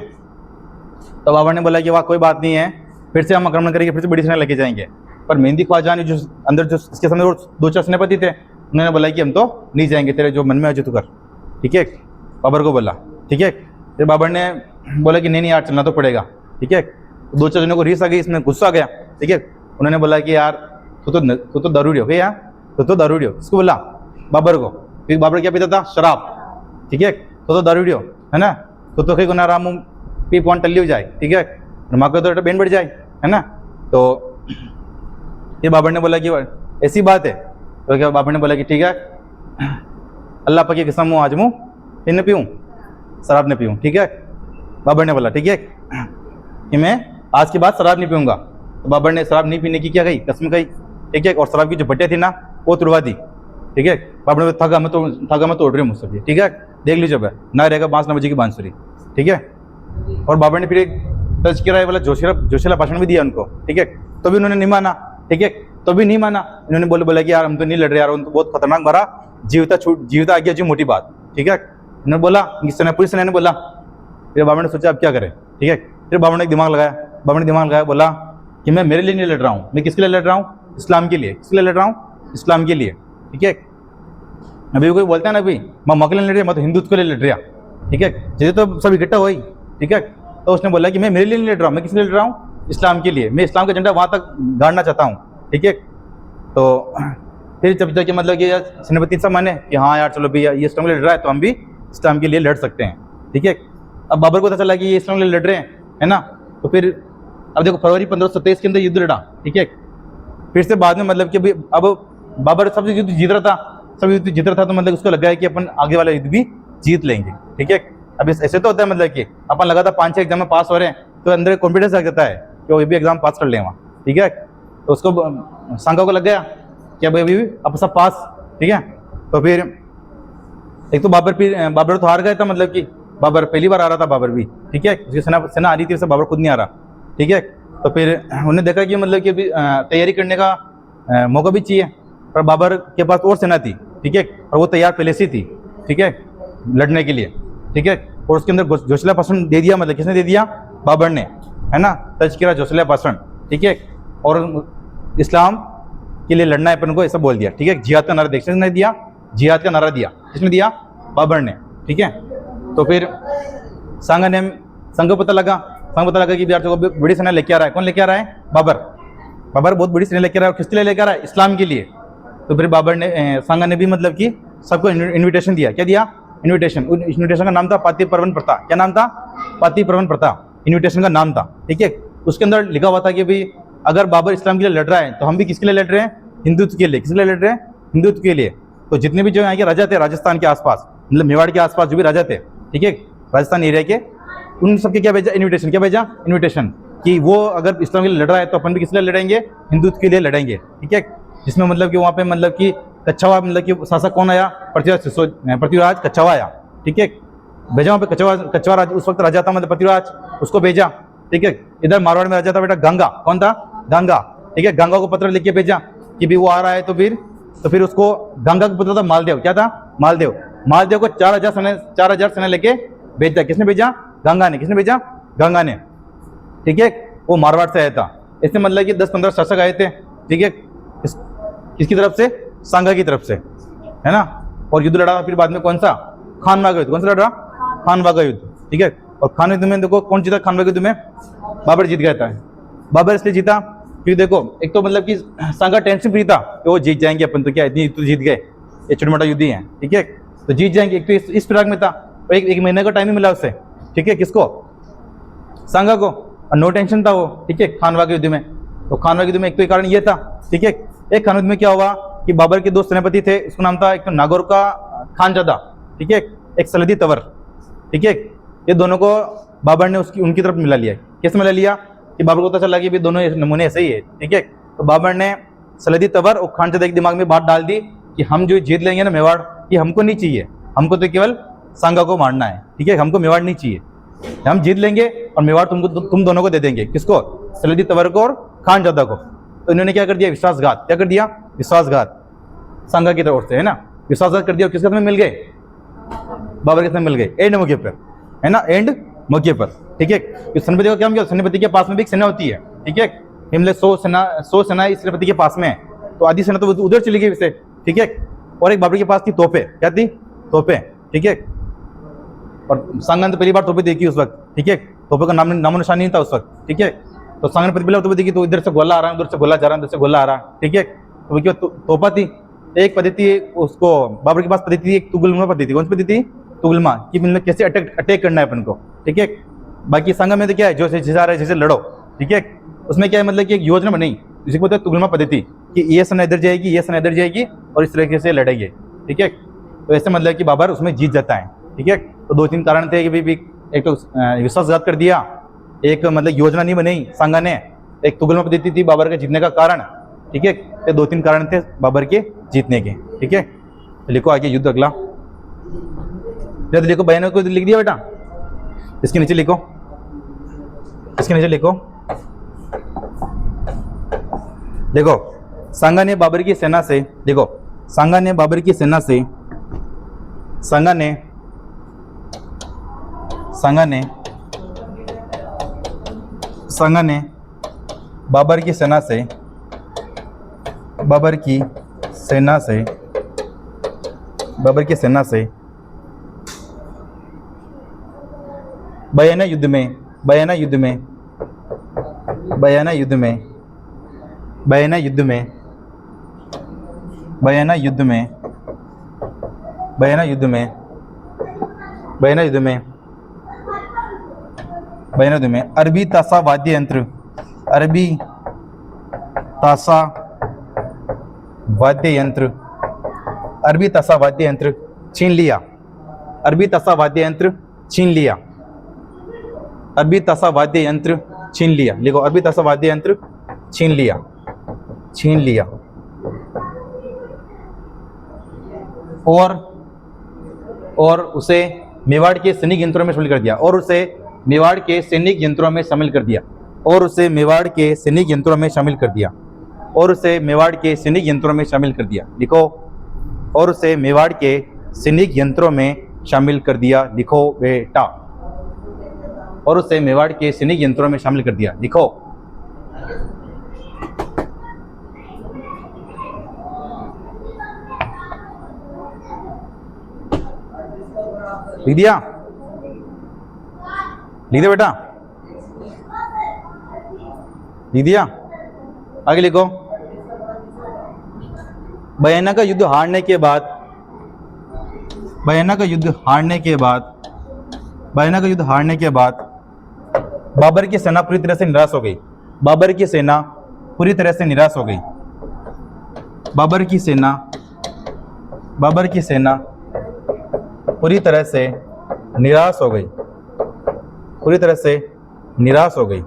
तो बाबर ने बोला कि वाह कोई बात नहीं है, फिर से हम आक्रमण करेंगे, फिर से बड़ी सेना लेके जाएंगे। पर मेहंदी ख्वाजा ने जो अंदर जो इसके सामने 2-4 सेनापति थे, उन्होंने बोला कि हम तो नहीं जाएंगे, तेरे जो मन में है जो तू कर। ठीक है, बाबर को बोला। ठीक है, फिर बाबर ने बोला कि नहीं यार चलना तो पड़ेगा। ठीक है, 2-4 जनों को रीस आ गई, इसमें गुस्सा आ गया। ठीक है, उन्होंने बोला कि यार तू तो दारूड़ी हो गया, तो दारूड़ी हो। इसको बोला बाबर को। फिर बाबर क्या पीता था? शराब। ठीक है, तो दारूड़ी हो, है ना, तो कहीं गुना राम पी पॉन टल्ली हो जाए। ठीक है, माँ को तो बेन बढ़ जाए, है ना। तो ये बाबर ने बोला कि ऐसी बात है। तो क्या बाबर ने बोला कि ठीक है, अल्लाह पाक की कसम हूँ आज मुँह फिर न पीऊँ, शराब न पीऊँ। ठीक है, बाबर ने बोला ठीक है कि मैं आज के बाद शराब नहीं पीऊँगा। तो बाबर ने शराब नहीं पीने की क्या कही? कसम कही। ठीक है, और शराब की जो बट्टे थी ना वो तुड़वा दी। ठीक है, बाबर ने थका मैं तोड़ रही हूँ मुझसे। ठीक है, देख लीजिए भाई, ना रहेगा बांस ना बजेगी बांसुरी। ठीक है, और बाबर ने फिर एक तज़किरा वाला जोशीला भाषण भी दिया उनको। ठीक है, तो भी उन्होंने नहीं माना। ठीक है, तो भी नहीं माना। इन्होंने बोला कि यार हम तो नहीं लड़ रहे यार, उनको बहुत खतरनाक मारा, जीवता आ गया जी, मोटी बात। ठीक है, उन्होंने बोला, पूरी सेना ने बोला। फिर बाबर ने सोचा अब क्या करें। ठीक है, फिर बाबर ने दिमाग लगाया, बोला कि मैं मेरे लिए नहीं लड़ रहा हूँ, मैं किसके लिए लड़ रहा हूँ? इस्लाम के लिए। किसके लिए लड़ रहा हूँ? इस्लाम के लिए। ठीक है, अभी कोई बोलता है ना अभी मैं मौके लिए लड़ रहा, मैं तो हिंदुत्व के लिए लड़ रहा। ठीक है, जैसे तो सब इकट्ठा हुई। ठीक है, तो उसने बोला कि मैं मेरे लिए नहीं लड़ रहा हूँ, मैं किस लिए लड़ रहा हूँ? इस्लाम के लिए। मैं इस्लाम का झंडा वहाँ तक गाड़ना चाहता हूँ। ठीक है, तो फिर जब जाके मतलब कि सेनापति सब माने कि हाँ यार चलो भैया ये इस्लाम के लिए लड़ रहा है तो हम भी इस्लाम के लिए लड़ सकते हैं। ठीक है, अब बाबर को पता चला कि ये इस्लाम के लिए लड़ रहे हैं, है ना। तो फिर अब देखो फरवरी 1527 के अंदर युद्ध लड़ा। ठीक है, फिर से बाद में मतलब कि अब बाबर सब युद्ध जीत रहा था, तो मतलब उसको लगा है कि अपन आगे वाला युद्ध भी जीत लेंगे। ठीक है, अब ऐसे तो होता है मतलब कि अपन लगातार 5-6 एग्जाम में पास हो रहे हैं तो अंदर कॉन्फिडेंस आ जाता है कि वो भी एग्जाम पास कर लें वहाँ। ठीक है, तो उसको सांगा को लग गया कि अभी अब सब पास। ठीक है, तो फिर एक तो बाबर तो हार गया था, मतलब कि बाबर पहली बार आ रहा था बाबर भी। ठीक है, उसकी सेना आ रही थी, उससे बाबर खुद नहीं आ रहा। ठीक है, तो फिर उन्होंने देखा कि मतलब कि अभी तैयारी करने का मौका भी चाहिए, पर बाबर के पास और सेना थी। ठीक है, और वो तैयार पहले से थी। ठीक है, लड़ने के लिए। ठीक है, और उसके अंदर जोशीला भाषण दे दिया, मतलब किसने दे दिया? बाबर ने, है ना, तज़किरा जोशीला भाषण। ठीक है, और इस्लाम के लिए लड़ना है अपन को ऐसा बोल दिया। ठीक है, जिहाद का नारा किसने दिया? जिहाद का नारा दिया। किसने दिया? बाबर ने। ठीक है, तो फिर सांगा ने संघ पता लगा कि यार देखो बड़ी सेना लेके आ रहा है। कौन लेके आ रहा है? बाबर बहुत बड़ी सेना लेके आ रहा है। किसके लिए लेके आ रहा है? इस्लाम के लिए। तो फिर बाबर ने संघ ने भी मतलब कि सबको इन्विटेशन दिया। क्या दिया? इन्विटेशन का नाम था पाती पर्वन प्रथा। क्या नाम था? पाती पर्वन प्रथा इन्विटेशन का नाम था। ठीक है, उसके अंदर लिखा हुआ था कि भाई अगर बाबर इस्लाम के लिए लड़ रहा है तो हम भी किसके लिए लड़ रहे हैं? हिंदुत्व के लिए। किसके लिए लड़ रहे हैं? हिंदुत्व के लिए। तो जितने भी जो यहाँ के राजा थे राजस्थान के आसपास, मतलब मेवाड़ के आसपास जो भी राजा थे, ठीक है, राजस्थान एरिया के, उन सबके क्या भेजा? इन्विटेशन। क्या भेजा? इन्विटेशन कि वो अगर इस्लाम के लिए लड़ रहा है तो अपन भी किस लिए लड़ेंगे? हिंदुत्व के लिए लड़ेंगे। ठीक है, जिसमें मतलब कि वहाँ पे मतलब कि कच्छावा, मतलब कि शासक कौन आया? पृथ्वीराज कच्छावा आया। ठीक है, भेजा वहाँ पे कच्छावा राज उस वक्त राजा था, मतलब पृथ्वीराज, उसको भेजा। ठीक है, इधर मारवाड़ में राजा था बेटा गंगा। कौन था? गंगा। ठीक है, गंगा को पत्र लिख के भेजा कि भी वो आ रहा है। तो फिर उसको गंगा को पता था मालदेव। क्या था? मालदेव को 4000 सेना लेके भेजा। किसने भेजा? गंगा ने। किसने भेजा? गंगा ने। ठीक है, वो मारवाड़ से आया था। इससे मतलब कि 10-15 शासक आए थे। ठीक है, किसकी तरफ से? संघा की तरफ से, है ना। और युद्ध लड़ा फिर बाद में। कौन सा? खानवा का युद्ध। कौन सा लड़ा? खानवा का युद्ध। ठीक है, और खान युद्ध में देखो कौन जीता? खानवा के युद्ध में बाबर जीत गया था। बाबर इसलिए जीता क्योंकि देखो एक तो मतलब कि संघा टेंशन फ्री था कि वो जीत जाएंगे अपन, तो क्या इतनी तो जीत गए, ये छोटा मोटा युद्ध ही है। ठीक है, तो जीत जाएंगे। एक तो इस फिराक में था, और एक महीने का टाइम ही मिला उससे। ठीक है, किसको? संघा को। और नो टेंशन था वो। ठीक है, खानवा के युद्ध में। तो खानवा के युद्ध में एक तो कारण ये था। ठीक है, एक खानवा युद्ध में क्या हुआ कि बाबर के 2 सेनापति थे। उसका नाम था एक तो नागौर का खानजादा, ठीक है, एक सलदी तवर। ठीक है, ये दोनों को बाबर ने उनकी तरफ मिला लिया। कैसे मिला लिया कि बाबर को पता चला कि भी दोनों नमूने ऐसे ही है। ठीक है, तो बाबर ने सलदी तवर और खानजादा के दिमाग में बात डाल दी कि हम जो जीत लेंगे ना मेवाड़, ये हमको नहीं चाहिए, हमको तो केवल संघा को मारना है। ठीक है, हमको मेवाड़ नहीं चाहिए, हम जीत लेंगे और मेवाड़ तुम दोनों को दे देंगे। किसको? सलदी तवर को और खानजादा को। तो इन्होंने क्या कर दिया? विश्वासघात। क्या कर दिया? विश्वासघात संघा की तरफ से, है ना। विश्वासघात कर दिया। किसके साथ में मिल गए? बाबर के साथ मिल गए एंड मौके पर, है ना, एंड मौके पर। ठीक है, सेनापति को क्या किया? सेनापति के पास में भी एक सेना होती है। ठीक है, हिमले 100 सेना इस सेनापति के पास में है, तो आधी सेना तो उधर चली गई वैसे। ठीक है, और एक बाबर के पास थी तोपे। क्या थी? तोपे। ठीक है, और संघा ने पहली बार तोपे देखी उस वक्त। ठीक है, तोपे का नामो निशान नहीं था उस वक्त। ठीक है, तो संघा ने पहली बार तोपे देखी, तो इधर से गोला आ रहा है, उधर से गोला जा रहा है, उधर से गोला आ रहा है। ठीक है, तो वो क्या तोपा थी। एक पद्धति उसको बाबर के पास पद्धति थी, एक तुगलमा पद्धति। कौन सी पद्धति थी? तुगलमा, कि मतलब कैसे अटैक करना है अपन को। ठीक है, बाकी संघा में तो क्या है, जो जैसे आ रहा है जैसे लड़ो। ठीक है, उसमें क्या है मतलब कि एक योजना बनी, जिसको बोलते हैं तुगलमा पद्धति, कि ये सेना इधर जाएगी, ये सेना इधर जाएगी और इस तरीके से लड़ेंगे। ठीक है, तो ऐसे मतलब कि बाबर उसमें जीत जाता है। ठीक है, तो 2-3 कारण थे कि भाई एक तो विश्वासघात कर दिया, एक मतलब योजना नहीं बनाई संघा ने, एक तुगलमा पद्धति थी बाबर के जीतने का कारण। ठीक है, ये 2-3 कारण थे बाबर के जीतने के। ठीक है, तो लिखो आगे युद्ध अगला। जब लिखो, बयानों को लिख दिया बेटा, इसके नीचे लिखो, इसके नीचे लिखो। देखो, संघा ने बाबर की सेना से, देखो संघा ने बाबर की सेना से, संघा ने बाबर की सेना से, बाबर की सेना से बयाना युद्ध में अरबी ताशा वाद्य यंत्र छीन लिया। अरबी ताशा वाद्य यंत्र छीन लिया। अरबी ताशा वाद्य यंत्र छीन लिया। लिखो, अरबी ताशा वाद्य यंत्र छीन लिया। और उसे मेवाड़ के सैनिक यंत्रों में शामिल कर दिया। और उसे मेवाड़ के सैनिक यंत्रों में शामिल कर दिया। और उसे मेवाड़ के सैनिक यंत्रों में शामिल कर दिया। और उसे मेवाड़ के सैनिक यंत्रों में शामिल कर दिया। लिखो, और उसे मेवाड़ के सैनिक यंत्रों में शामिल कर दिया। लिखो बेटा, और उसे मेवाड़ के सैनिक यंत्रों में शामिल कर दिया। लिखो, लिख दिया? लिख दिया बेटा, लिख दिया। आगे लिखो, बयाना का युद्ध हारने के बाद, बयाना का युद्ध हारने के बाद, बयाना का युद्ध हारने के बाद बाबर की सेना पूरी तरह से निराश हो गई। बाबर की सेना पूरी तरह से निराश हो गई। बाबर की सेना, बाबर की सेना पूरी तरह से निराश हो गई। पूरी तरह से निराश हो गई।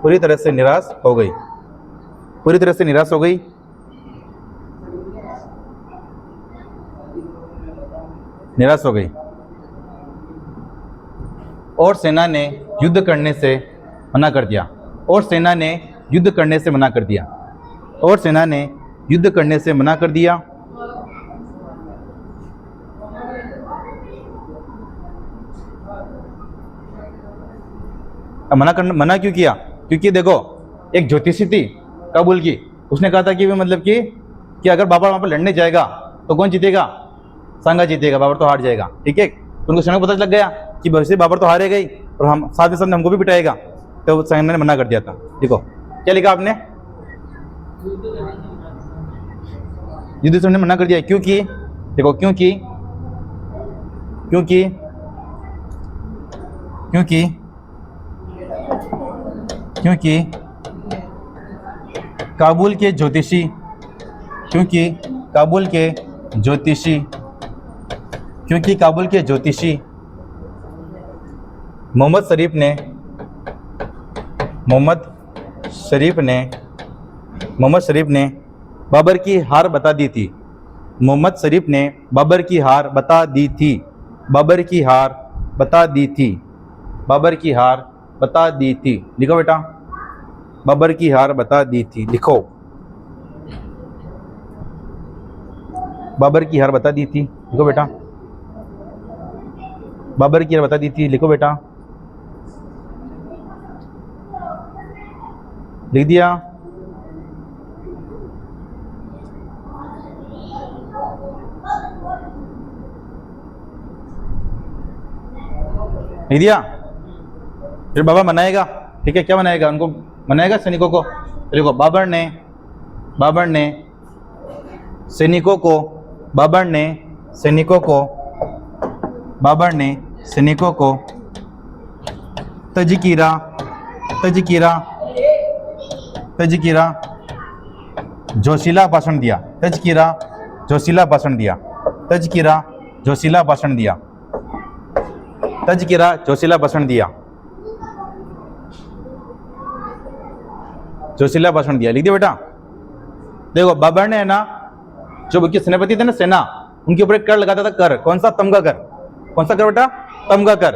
पूरी तरह से निराश हो गई। पूरी तरह से निराश हो गई। निराश हो गई और सेना ने युद्ध करने से मना कर दिया। और सेना ने युद्ध करने से मना कर दिया। और सेना ने युद्ध करने से मना कर दिया। मना क्यों किया? क्योंकि देखो, एक ज्योतिषी थी काबुल की, उसने कहा था कि मतलब कि अगर बाबर वहां पर लड़ने जाएगा तो कौन जीतेगा? सांगा जीतेगा, बाबर तो हार जाएगा। ठीक है, तो उनको सेना को पता लग गया कि वैसे बाबर तो हारेगा ही और हम साथ ही साथ हमको भी पिटाएगा, तो सेना ने मना कर दिया था। देखो क्या लिखा आपने, युधिष्ठिर ने मना कर दिया। क्योंकि देखो, क्योंकि क्योंकि क्योंकि क्योंकि काबुल के ज्योतिषी, क्योंकि काबुल के ज्योतिषी, क्योंकि काबुल के ज्योतिषी मोहम्मद शरीफ ने बाबर की हार बता दी थी। मोहम्मद शरीफ ने बाबर की हार बता दी थी। बाबर की हार बता दी थी। बाबर की हार बता दी थी। लिखो बेटा, बाबर की हार बता दी थी। लिखो, बाबर की हार बता दी थी। लिखो बेटा, बाबर की हार बता दी थी। लिखो बेटा, लिख दिया। लिख दिया। फिर बाबा मनाएगा। ठीक है, क्या मनाएगा? उनको मनाएगा सैनिकों को। देखो, बाबर ने सैनिकों को तजकीरा जोशीला भाषण दिया। तजकीरा जोशीला भाषण दिया। तजकीरा जोशीला भाषण दिया। तजकीरा जोशीला भाषण दिया। जोशीला भाषण दिया। लिख दिया बेटा। देखो, बाबर ने है ना, जो उनके सेनापति थे ना, सेना, उनके ऊपर कर लगाता था। कर कौन सा? तमगा कर। कौन सा कर बेटा? तमगा कर।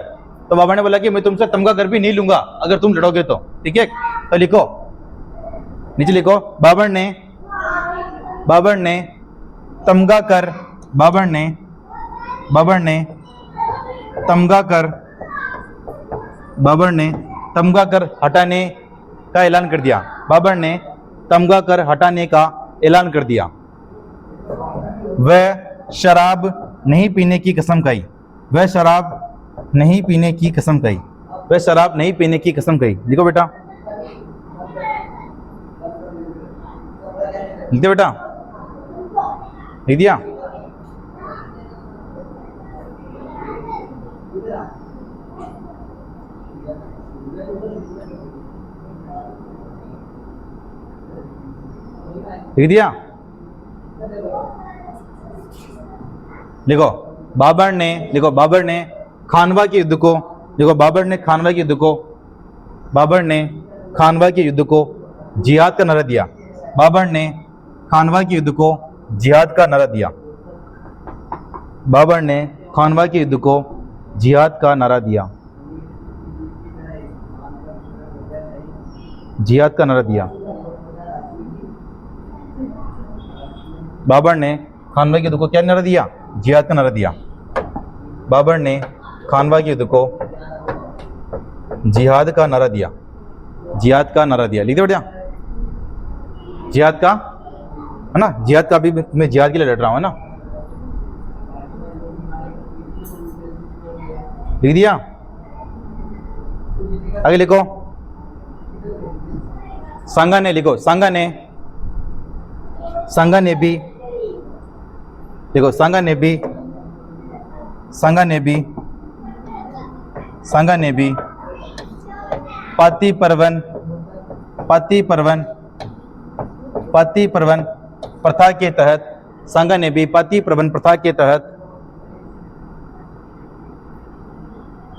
तो बाबर ने बोला कि मैं तुमसे तमगा कर भी नहीं लूंगा अगर तुम लड़ोगे तो। ठीक है, तो लिखो, नीचे लिखो, बाबर ने तमगा कर, बाबर ने तमगा कर हटाने का ऐलान कर दिया। बाबर ने तमगा कर हटाने का ऐलान कर दिया। वह शराब नहीं पीने की कसम खाई। वह शराब नहीं पीने की कसम खाई। वह शराब नहीं पीने की कसम खाई। लिखो बेटा, लिख दिया बेटा, लिख दिया। लिख दिया। लिखो, बाबर ने खानवा के युद्ध को, देखो, बाबर ने खानवा के युद्ध को जिहाद का नारा दिया। बाबर ने खानवा के युद्ध को जिहाद का नारा दिया। बाबर ने खानवा के युद्ध को जिहाद का नारा दिया। जिहाद का नारा दिया। बाबर ने खानवा के युद्ध को क्या नारा दिया? जिहाद का नारा दिया। बाबर ने खानवा के युद्ध को जिहाद का नारा दिया। जिहाद का नारा दिया। लिख दे बेटा, जिहाद का, है ना, जिहाद का। भी मैं जिहाद के लिए लड़ रहा हूं, है ना। लिख दिया। आगे लिखो सांगाने, लिखो सांगाने, सांगानेबी, देखो सांगानेबी, सांगानेबी, सांगानेबी, पाती परवन, पाती परवन, पाती परवन प्रथा के तहत, सांगानेबी पाती परवन प्रथा के तहत,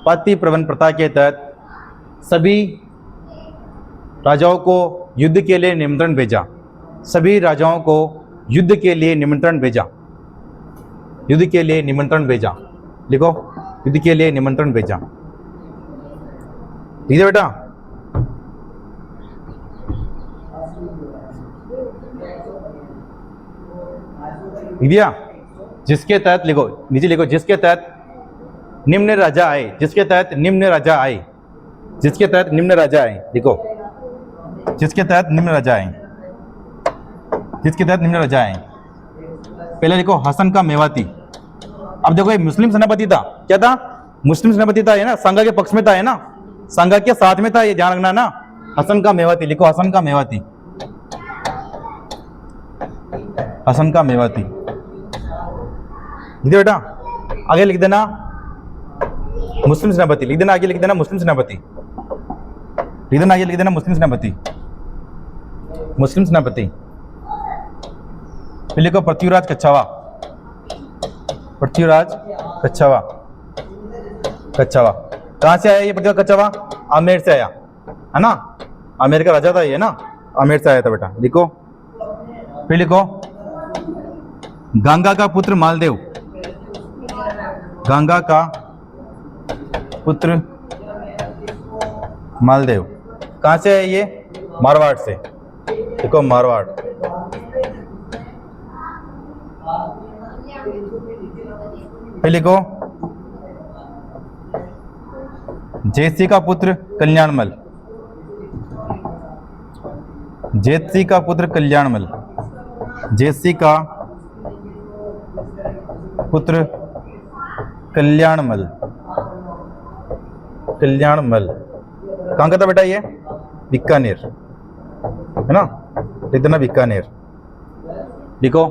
पाती परवन प्रथा के तहत सभी राजाओं को युद्ध के लिए निमंत्रण भेजा, सभी राजाओं को युद्ध के लिए निमंत्रण भेजा, युद्ध के लिए निमंत्रण भेजा, लिखो युद्ध के लिए निमंत्रण भेजा, ठीक है बेटा। दिया जिसके तहत, लिखो नीचे लिखो, जिसके तहत निम्न राजा आए, जिसके तहत निम्न राजा आए, जिसके तहत निम्न राजा आए, लिखो जिसके तहत निम्न राजा आए, जिसके तहत निम्न राजा आए। पहले लिखो हसन का मेवाती। अब देखो ये मुस्लिम सेनापति था, क्या था? मुस्लिम सेनापति था, है ना, संघा के पक्ष में था, है ना, संघा के साथ में था, ये ध्यान रखना ना। हसन का मेवाती, लिखो हसन का मेवाती, हसन का मेवाती, लिख दो बेटा। आगे लिख देना मुस्लिम सेनापति, लिख देना, आगे लिख देना मुस्लिम सेनापति, लिख देना, आगे लिख देना मुस्लिम सेनापति, मुस्लिम सेनापति। फिर लिखो पृथ्वीराज कच्छावा, पृथ्वीराज कच्छावा, कच्छावा। कहां से आया ये पृथ्वीराज कच्छावा? आमेर से आया, है ना, आमेर का राजा था ये, ना, आमेर से आया था बेटा, लिखो। फिर लिखो गंगा का पुत्र मालदेव, गंगा का पुत्र मालदेव। कहां से है ये? मारवाड़ से, देखो मारवाड़। फिर लिखो जेतसी का पुत्र कल्याणमल, जेतसी का पुत्र कल्याणमल, जेतसी का पुत्र कल्याणमल, कल्याणमल। कहाँ का था बेटा ये? बीकानेर, है ना, लिख देना बीकानेर, लिखो।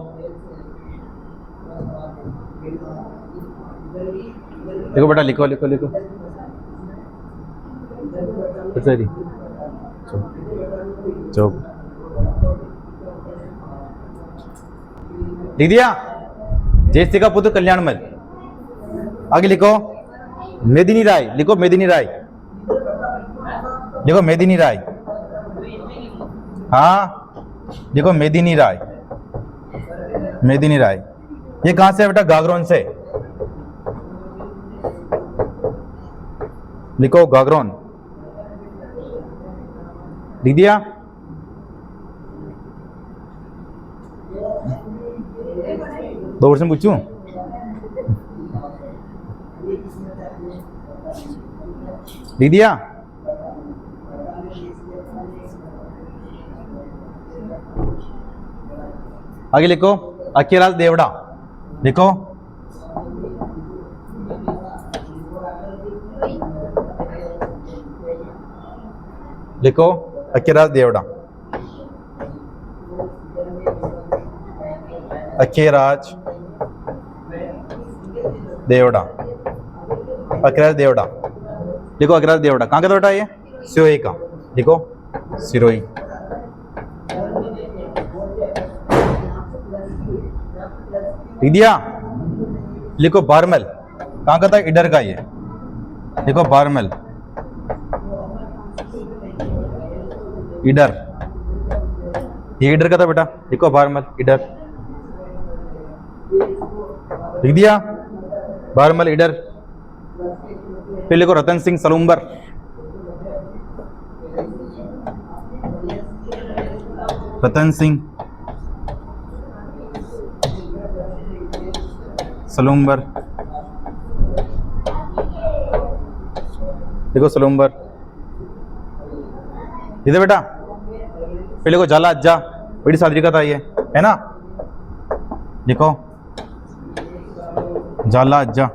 देखो बेटा, लिखो लिखो लिखो, सही चौक, लिख दिया जयसी का पुत्र कल्याणमल। आगे लिखो मेदिनी राय, लिखो मेदिनी राय, लिखो मेदिनी राय, हाँ लिखो मेदिनी राय, मेदिनी राय। ये कहां से है बेटा? गागरोन से, लिखो गागरोन, लिख दिया। दो वर्ष में पूछूं? लिख दिया। आगे लिखो अखिराज देवड़ा, लिखो लिखो अखिराज देवड़ा, अखिराज देवड़ा, अखिराज देवड़ा, लिखो अखिराज देवड़ा। कहाँ का था बेटा ये? सिरोही का, लिखो सिरोही। लिख दिया। लिखो बारमल, कहाँ का था? इडर का ये, लिखो बारमल, इडर, ये इडर का था बेटा, लिखो बारमल इडर, लिख दिया बारमल इडर। फिर लिखो रतन सिंह सलूम्बर, रतन सिंह सलूम्बर, देखो सलूम्बर, इधर बेटा। फिर लिखो झाला अज्जा, बड़ी सादरी का था ये, है ना, लिखो झाला अज्जा।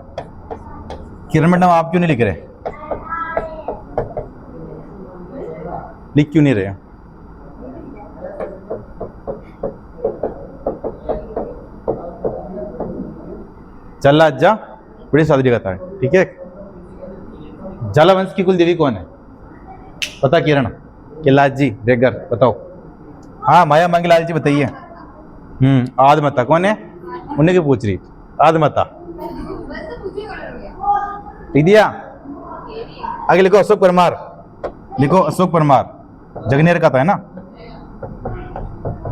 किरण मैडम आप क्यों नहीं लिख रहे? लिख क्यों नहीं रहे? चल्ला अज्जा बड़ी सादरी कथा है, ठीक है। झाला वंश की कुल देवी कौन है? पता किरण किलाज जी रेगर बताओ। हाँ माया मंगलाल जी बताइए। आदमाता कौन है? उन्हें क्यों पूछ रही? आदमाता लिख दिया। आगे लिखो अशोक परमार, लिखो अशोक परमार, जगनेर का था है ना,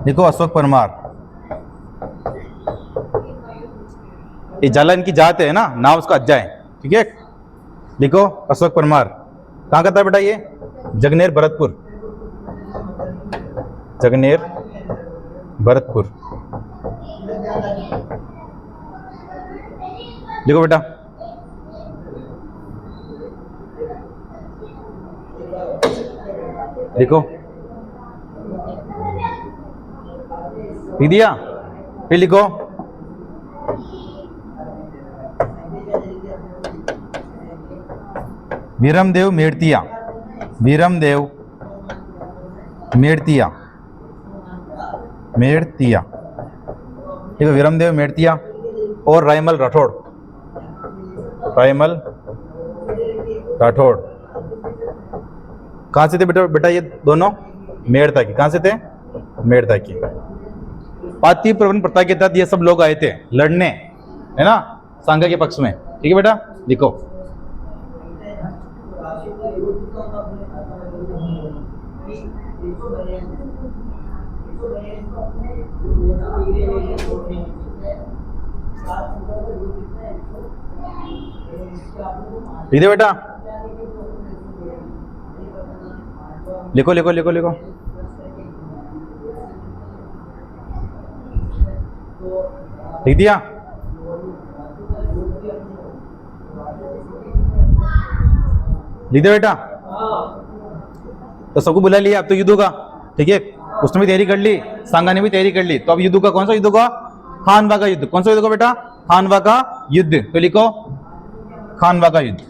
लिखो अशोक परमार। ये झाला इनकी जात है ना, नाम उसका अज्जा है, ठीक है। लिखो अशोक परमार। कहाँ का था बेटा ये? जगनेर भरतपुर, जगनेर भरतपुर। देखो बेटा देखो लिख दिया। फिर लिखो वीरमदेव मेड़तिया, वीरमदेव मेड़तिया, मेड़तिया, ठीक है। वीरमदेव मेड़तिया और रायमल राठौड़, रायमल राठौड़। कहाँ से थे बेटा? बेटा ये दोनों मेड़ता की। कहाँ से थे? मेड़ता की। पाती प्रवन प्रथा के तहत ये सब लोग आए थे लड़ने, है ना, सांगा के पक्ष में, ठीक है बेटा। लिखो बेटा, लिखो लिखो लिखो लिखो। लिख दिया। लिख दिया बेटा। तो सबको बुला लिया, अब तो युद्ध होगा, ठीक है। उसने भी तैयारी कर ली, सांगा ने भी तैयारी कर ली। तो अब युद्ध का कौन सा युद्ध होगा? खानवा का युद्ध। कौन सा युद्ध होगा बेटा? खानवा का युद्ध। तो लिखो खानवा का युद्ध।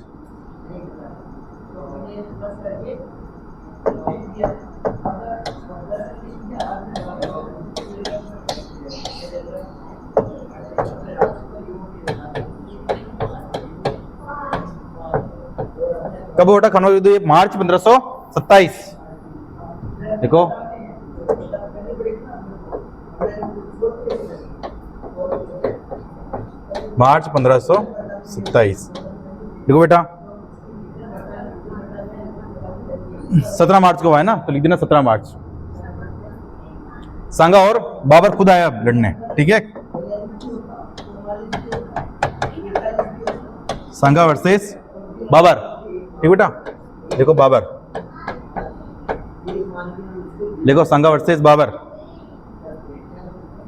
कब होता खानवा युद्ध? मार्च 1527। देखो मार्च 1527। देखो बेटा 17 मार्च को हुआ है ना, तो लिख देना 17 मार्च। सांगा और बाबर खुद आया लड़ने, ठीक है। सांगा वर्सेस बाबर, ठीक बेटा। देखो बाबर, देखो सांगा वर्सेस बाबर।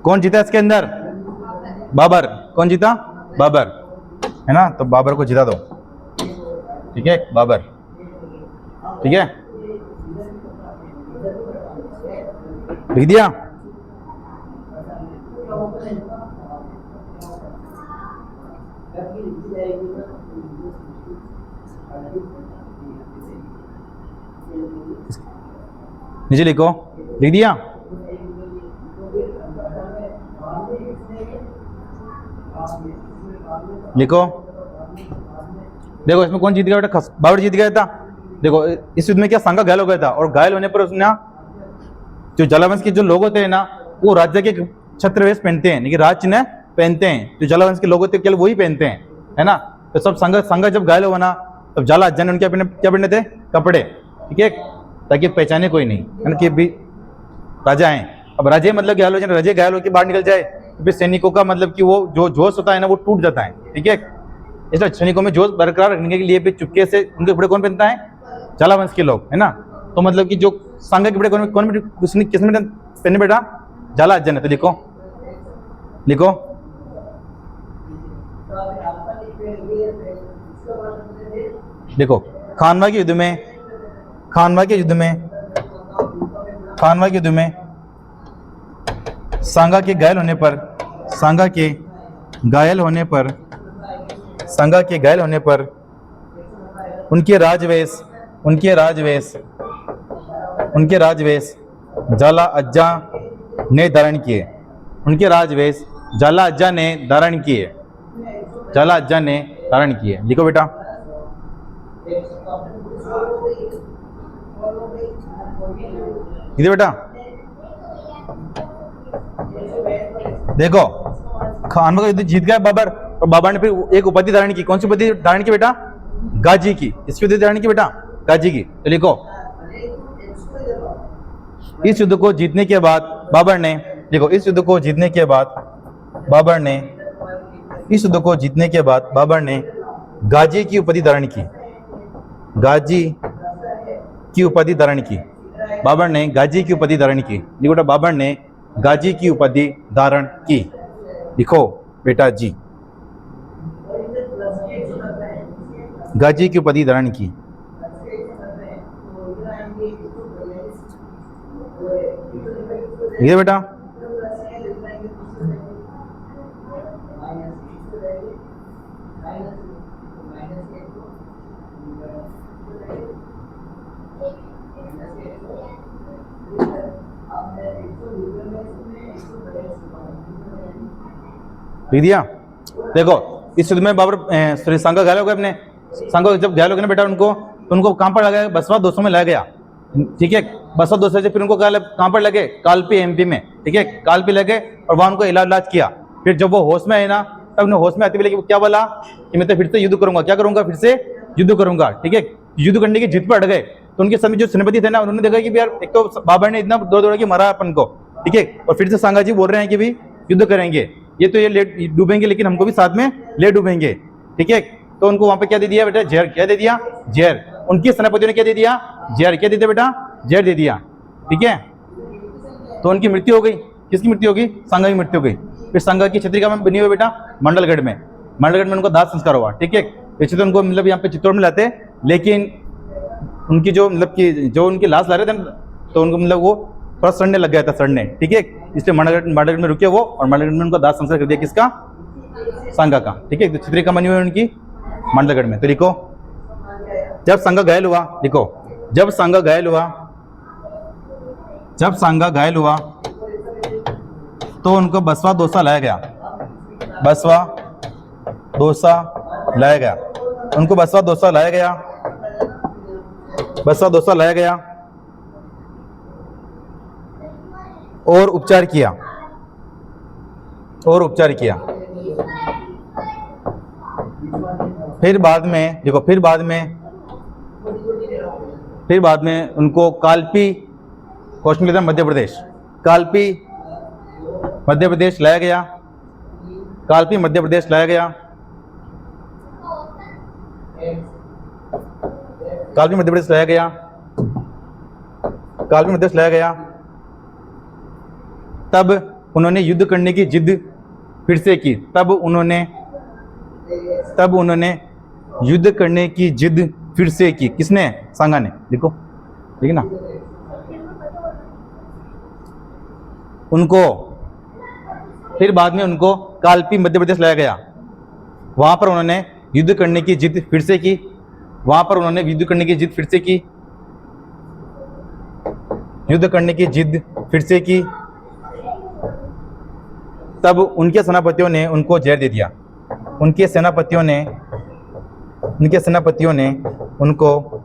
कौन जीता इसके अंदर? बाबर। कौन जीता? बाबर, है ना। तो बाबर को जिता दो, ठीक है, बाबर, ठीक है। लिख दिया। नीचे लिखो। लिख दिया। लिखो। देखो इसमें कौन जीत गया बेटा? बाबर जीत गया था। देखो इस युद्ध में क्या सांगा घायल हो गया था, और घायल होने पर उसने जो जलावंश के जो लोग होते हैं ना, वो राज्य के छत्रवेश पहनते हैं, लेकिन राज चिन्ह पहनते हैं। जो जलावंश के लोग होते हैं केवल वही पहनते हैं, है ना। तो सब सांगा जब घायल हुआ ना, तब जाला अज्जा ने उनके क्या पहने थे? कपड़े, ठीक है, ताकि पहचाने कोई नहीं, है ना, कि भी राजा हैं। अब राजे मतलब घायल हो जाए, राजे घायल होकर बाहर निकल जाए तो फिर सैनिकों का मतलब कि वो जो जोश होता है ना, वो टूट जाता है, ठीक है। इसलिए सैनिकों में जोश बरकरार रखने के लिए भी चुपके से उनके कपड़े कौन पहनता है? जलावंश के लोग, है ना। तो मतलब कि जो सांगा के कपड़े कौन किसने पहने बेटा? जाला अज्जा ने। तो लिखो लिखो देखो खानवा के युद्ध में, खानवा के युद्ध में, खानवा के युद्ध में सांगा के घायल होने पर, सांगा के घायल होने पर, सांगा के घायल होने पर उनके राजवेश, उनके राजवेश, उनके राजवेश जाला अज्जा ने धारण किए। उनके राजवेश जाला अज्जा ने धारण किए। जाला अज्जा ने धारण किए। लिखो बेटा। इधर बेटा देखो, खानवा का युद्ध जीत गया बाबर, और बाबर ने फिर एक उपाधि धारण की। कौन सी उपाधि धारण की बेटा? गाजी की। इसकी उपाधि धारण की बेटा? गाजी की। तो लिखो, इस युद्ध को जीतने के बाद बाबर ने, देखो इस युद्ध को जीतने के बाद बाबर ने, इस युद्ध को जीतने के बाद बाबर ने गाजी की उपाधि धारण की। गाजी की उपाधि धारण की। बाबर ने गाजी की उपाधि धारण की। लिखो बेटा, बाबर ने गाजी की उपाधि धारण की। लिखो बेटा जी, गाजी की उपाधि धारण की। ये बेटा लिख दिया। देखो इस युद्ध में बाबर सांगा घायल हो गए। अपने सांगा जब घायल हो गए ना बेटा, उनको कहां पर लगाया? बसवा दोस्तों में लाया गया। ठीक है, बसवा दोस्तों से फिर उनको कहां पर लगे? कालपी एमपी में। ठीक है, कालपी लगे और वहां उनको इलाज किया। फिर जब वो होश में आए ना, तब उन्हें होश में आते हुए क्या बोला कि मैं तो फिर से युद्ध करूंगा। क्या करूंगा? फिर से युद्ध करूंगा। ठीक है, युद्ध करने की जिद पर अड़ गए। तो उनके समय जो सेनापति थे ना, उन्होंने देखा कि यार एक तो बाबर ने इतना दौड़ दौड़ के मारा अपन को। ठीक है, और फिर से सांगा जी बोल रहे हैं कि भी युद्ध करेंगे, ये तो ये लेट डूबेंगे लेकिन हमको भी साथ में ले डूबेंगे। ठीक है, तो उनको वहां पे क्या दे दिया बेटा? जहर। क्या दे दिया? जहर। उनके सेनापतियों ने क्या दे दिया? जहर। क्या दे दिया बेटा? जहर दे दिया। ठीक है, तो उनकी मृत्यु हो गई। किसकी मृत्यु होगी? सांगा की मृत्यु हो गई। फिर सांगा की छत्री कहाँ बनी हुई बेटा? मंडलगढ़ में। मंडलगढ़ में उनका दाह संस्कार हुआ। ठीक है, वैसे तो उनको मतलब यहाँ पे चित्तौड़ में लाते, लेकिन उनकी जो मतलब की जो उनकी लाश ला रहे थे तो उनको मतलब वो थोड़ा सड़ने लग गया था, सड़ने। ठीक है, इसलिए मंडलगढ़ में रुके वो, और मंडलगढ़ में उनका दाह संस्कार कर दिया। किसका? सांगा का। ठीक है, तो छत्री कहाँ बनी हुई उनकी? मंडलगढ़ में। तो लिखो, जब सांगा घायल हुआ, लिखो जब सांगा घायल हुआ, जब सांगा घायल हुआ तो उनको बसवा दोसा लाया गया। बसवा दोसा लाया गया। उनको बसवा दोसा लाया गया। बसवा दोसा लाया गया और उपचार किया। और उपचार किया। फिर बाद में देखो, फिर बाद में उनको कालपी, कौशल था मध्य प्रदेश, कालपी मध्य प्रदेश लाया गया। कालपी मध्य प्रदेश लाया गया। कालपी मध्य प्रदेश लाया गया। कालपी मध्य प्रदेश लाया गया। तब उन्होंने युद्ध करने की जिद फिर से की। तब उन्होंने युद्ध करने की जिद फिर से की। किसने? सांगा ने। देखो ठीक है ना। उनको फिर बाद में उनको कालपी मध्य प्रदेश लाया गया। वहां पर उन्होंने युद्ध करने की जिद फिर से की। वहां पर उन्होंने युद्ध करने की जिद फिर से की। युद्ध करने की जिद फिर से की। तब उनके सेनापतियों ने उनको जहर दे दिया। उनके सेनापतियों ने उनको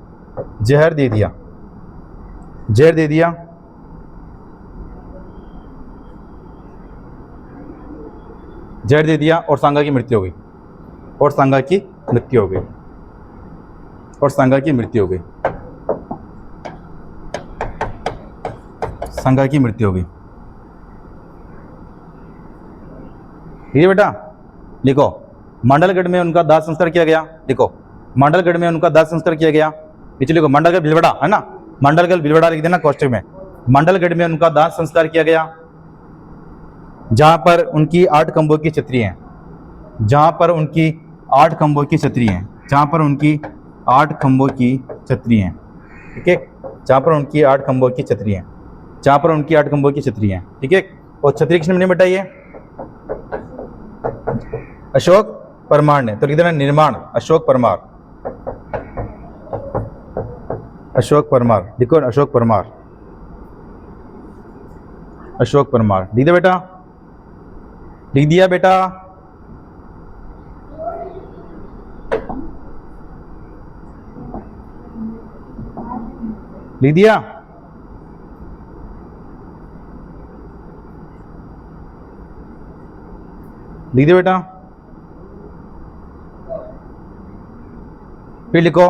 जहर दे दिया। जहर दे दिया। जहर दे दिया और सांगा की मृत्यु हो गई। और सांगा की मृत्यु हो गई। और सांगा की मृत्यु हो गई। सांगा की मृत्यु हो गई। ठीक है बेटा, लिखो मंडलगढ़ में उनका दाह संस्कार किया गया। देखो मंडलगढ़ में उनका दाह संस्कार किया गया। नीचे लिखो मंडलगढ़ भिलवाड़ा, है ना, मंडलगढ़ भिलवाड़ा लिख देना कोष्टक में। मंडलगढ़ में उनका दाह संस्कार किया गया, जहां पर उनकी 8 खंभों की छतरी है। जहां पर उनकी 8 खंभों की छतरी है। जहां पर उनकी 8 खंभों की छतरी है। ठीक है, जहां पर उनकी 8 खंभों की छतरी है। जहां पर उनकी 8 खंभों की छतरी है। ठीक है, और छतरी किसने बनी बेटा? ये अशोक परमार ने। तो लिख देना निर्माण अशोक परमार। अशोक परमार लिखो, अशोक परमार। अशोक परमार। लिख दिया बेटा, लिख दिया बेटा। लिख दिया। लिख दिया बेटा। फिर लिखो,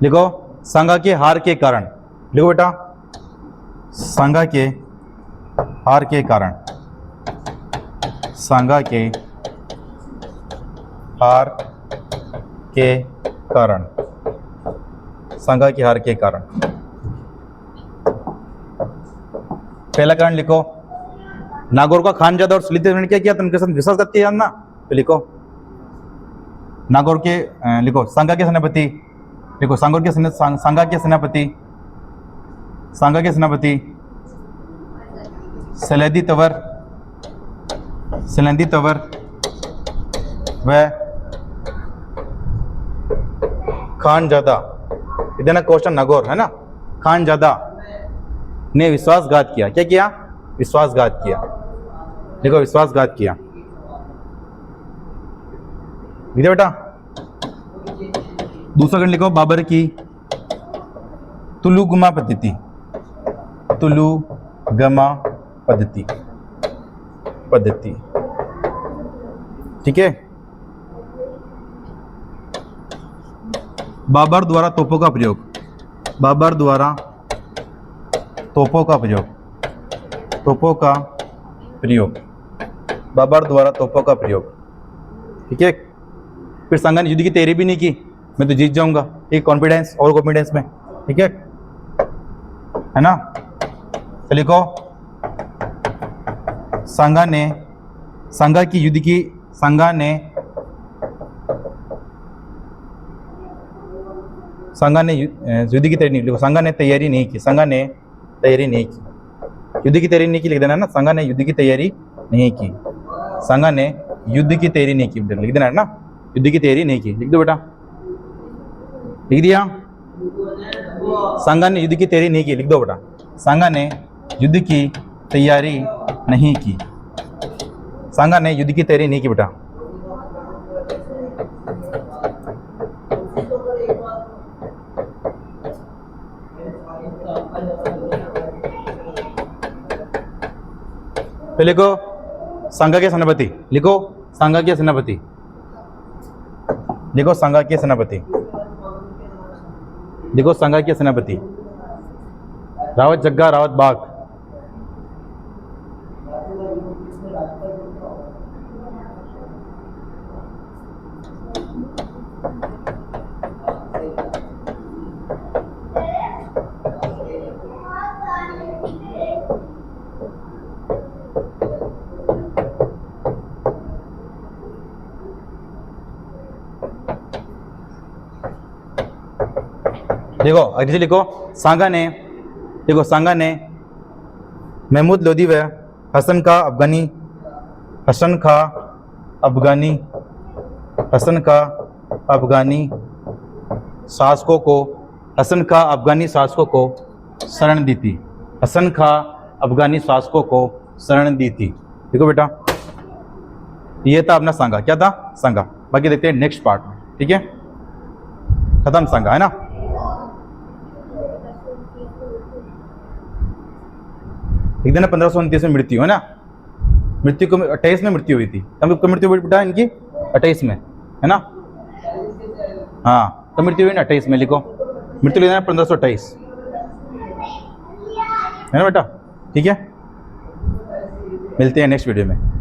लिखो सांगा के हार के कारण। लिखो बेटा, सांगा के हार के कारण, सांगा के हार के कारण, सांगा की हार के कारण। पहला कारण लिखो, नागौर का खानजादा और सलीते ने क्या किया, तुम उनके साथ विश्वासघात किया ना, तो लिखो नागौर के, लिखो सांगा के सेनापति, लिखो सांगा के सेनापति, सांगा के सेनापति सैलदी तंवर, सैलदी तंवर व खानजादा, इधर ना क्वेश्चन नागौर है ना, खानजादा ने विश्वासघात किया। क्या किया? विश्वासघात किया। देखो विश्वासघात किया। लिख बेटा। दूसरा खंड लिखो, बाबर की तुलुगमा पद्धति, तुलुगमा पद्धति, पद्धति, ठीक है। बाबर द्वारा तोपों का प्रयोग, बाबर द्वारा तोपों का प्रयोग, तोपों का प्रयोग, बाबर द्वारा तोपों का प्रयोग, ठीक है। फिर सांगा ने युद्ध की तैयारी भी नहीं की, मैं तो जीत जाऊंगा, एक कॉन्फिडेंस और कॉन्फिडेंस में, ठीक है ना। तो लिखो सांगा ने, सांगा की युद्ध की, सांगा ने, सांगा ने युद्ध की तैयारी नहीं, लिखो सांगा ने तैयारी नहीं की, सांगा ने तैयारी नहीं की, युद्ध की तैयारी नहीं की लिख देना ना, सांगा ने युद्ध की तैयारी नहीं की, सांगा ने युद्ध की तैयारी नहीं की लिख देना है ना, युद्ध की तैयारी नहीं की, लिख दो बेटा। लिख दिया। सांगा ने युद्ध की तैयारी नहीं की, लिख दो बेटा। सांगा ने युद्ध की तैयारी नहीं की, सांगा ने युद्ध की तैयारी नहीं की बेटा। तो लिखो सांगा के सेनापति, लिखो सांगा के सेनापति, लिखो सांगा के सेनापति, लिखो सांगा के सेनापति रावत जग्गा रावत बाग। देखो अगली लिखो, सांगा ने, देखो सांगा ने महमूद लोदी व हसन का अफगानी, हसन का अफगानी, हसन का अफगानी शासकों को, हसन का अफगानी शासकों को शरण दी थी, हसन का अफगानी शासकों को शरण दी थी। देखो बेटा ये था अपना सांगा, क्या था? सांगा। बाकी देखते हैं नेक्स्ट पार्ट में, ठीक है। खत्म सांगा, है ना। एक दिन 1529 में मृत्यु, है ना। मृत्यु को 28 में मृत्यु हुई थी, तब कब मृत्यु हुई बेटा इनकी? 28 में, है ना। हाँ, तो मृत्यु हुई ना 28 में, लिखो मृत्यु लेना 1528, है ना बेटा, ठीक है। मिलते हैं नेक्स्ट वीडियो में।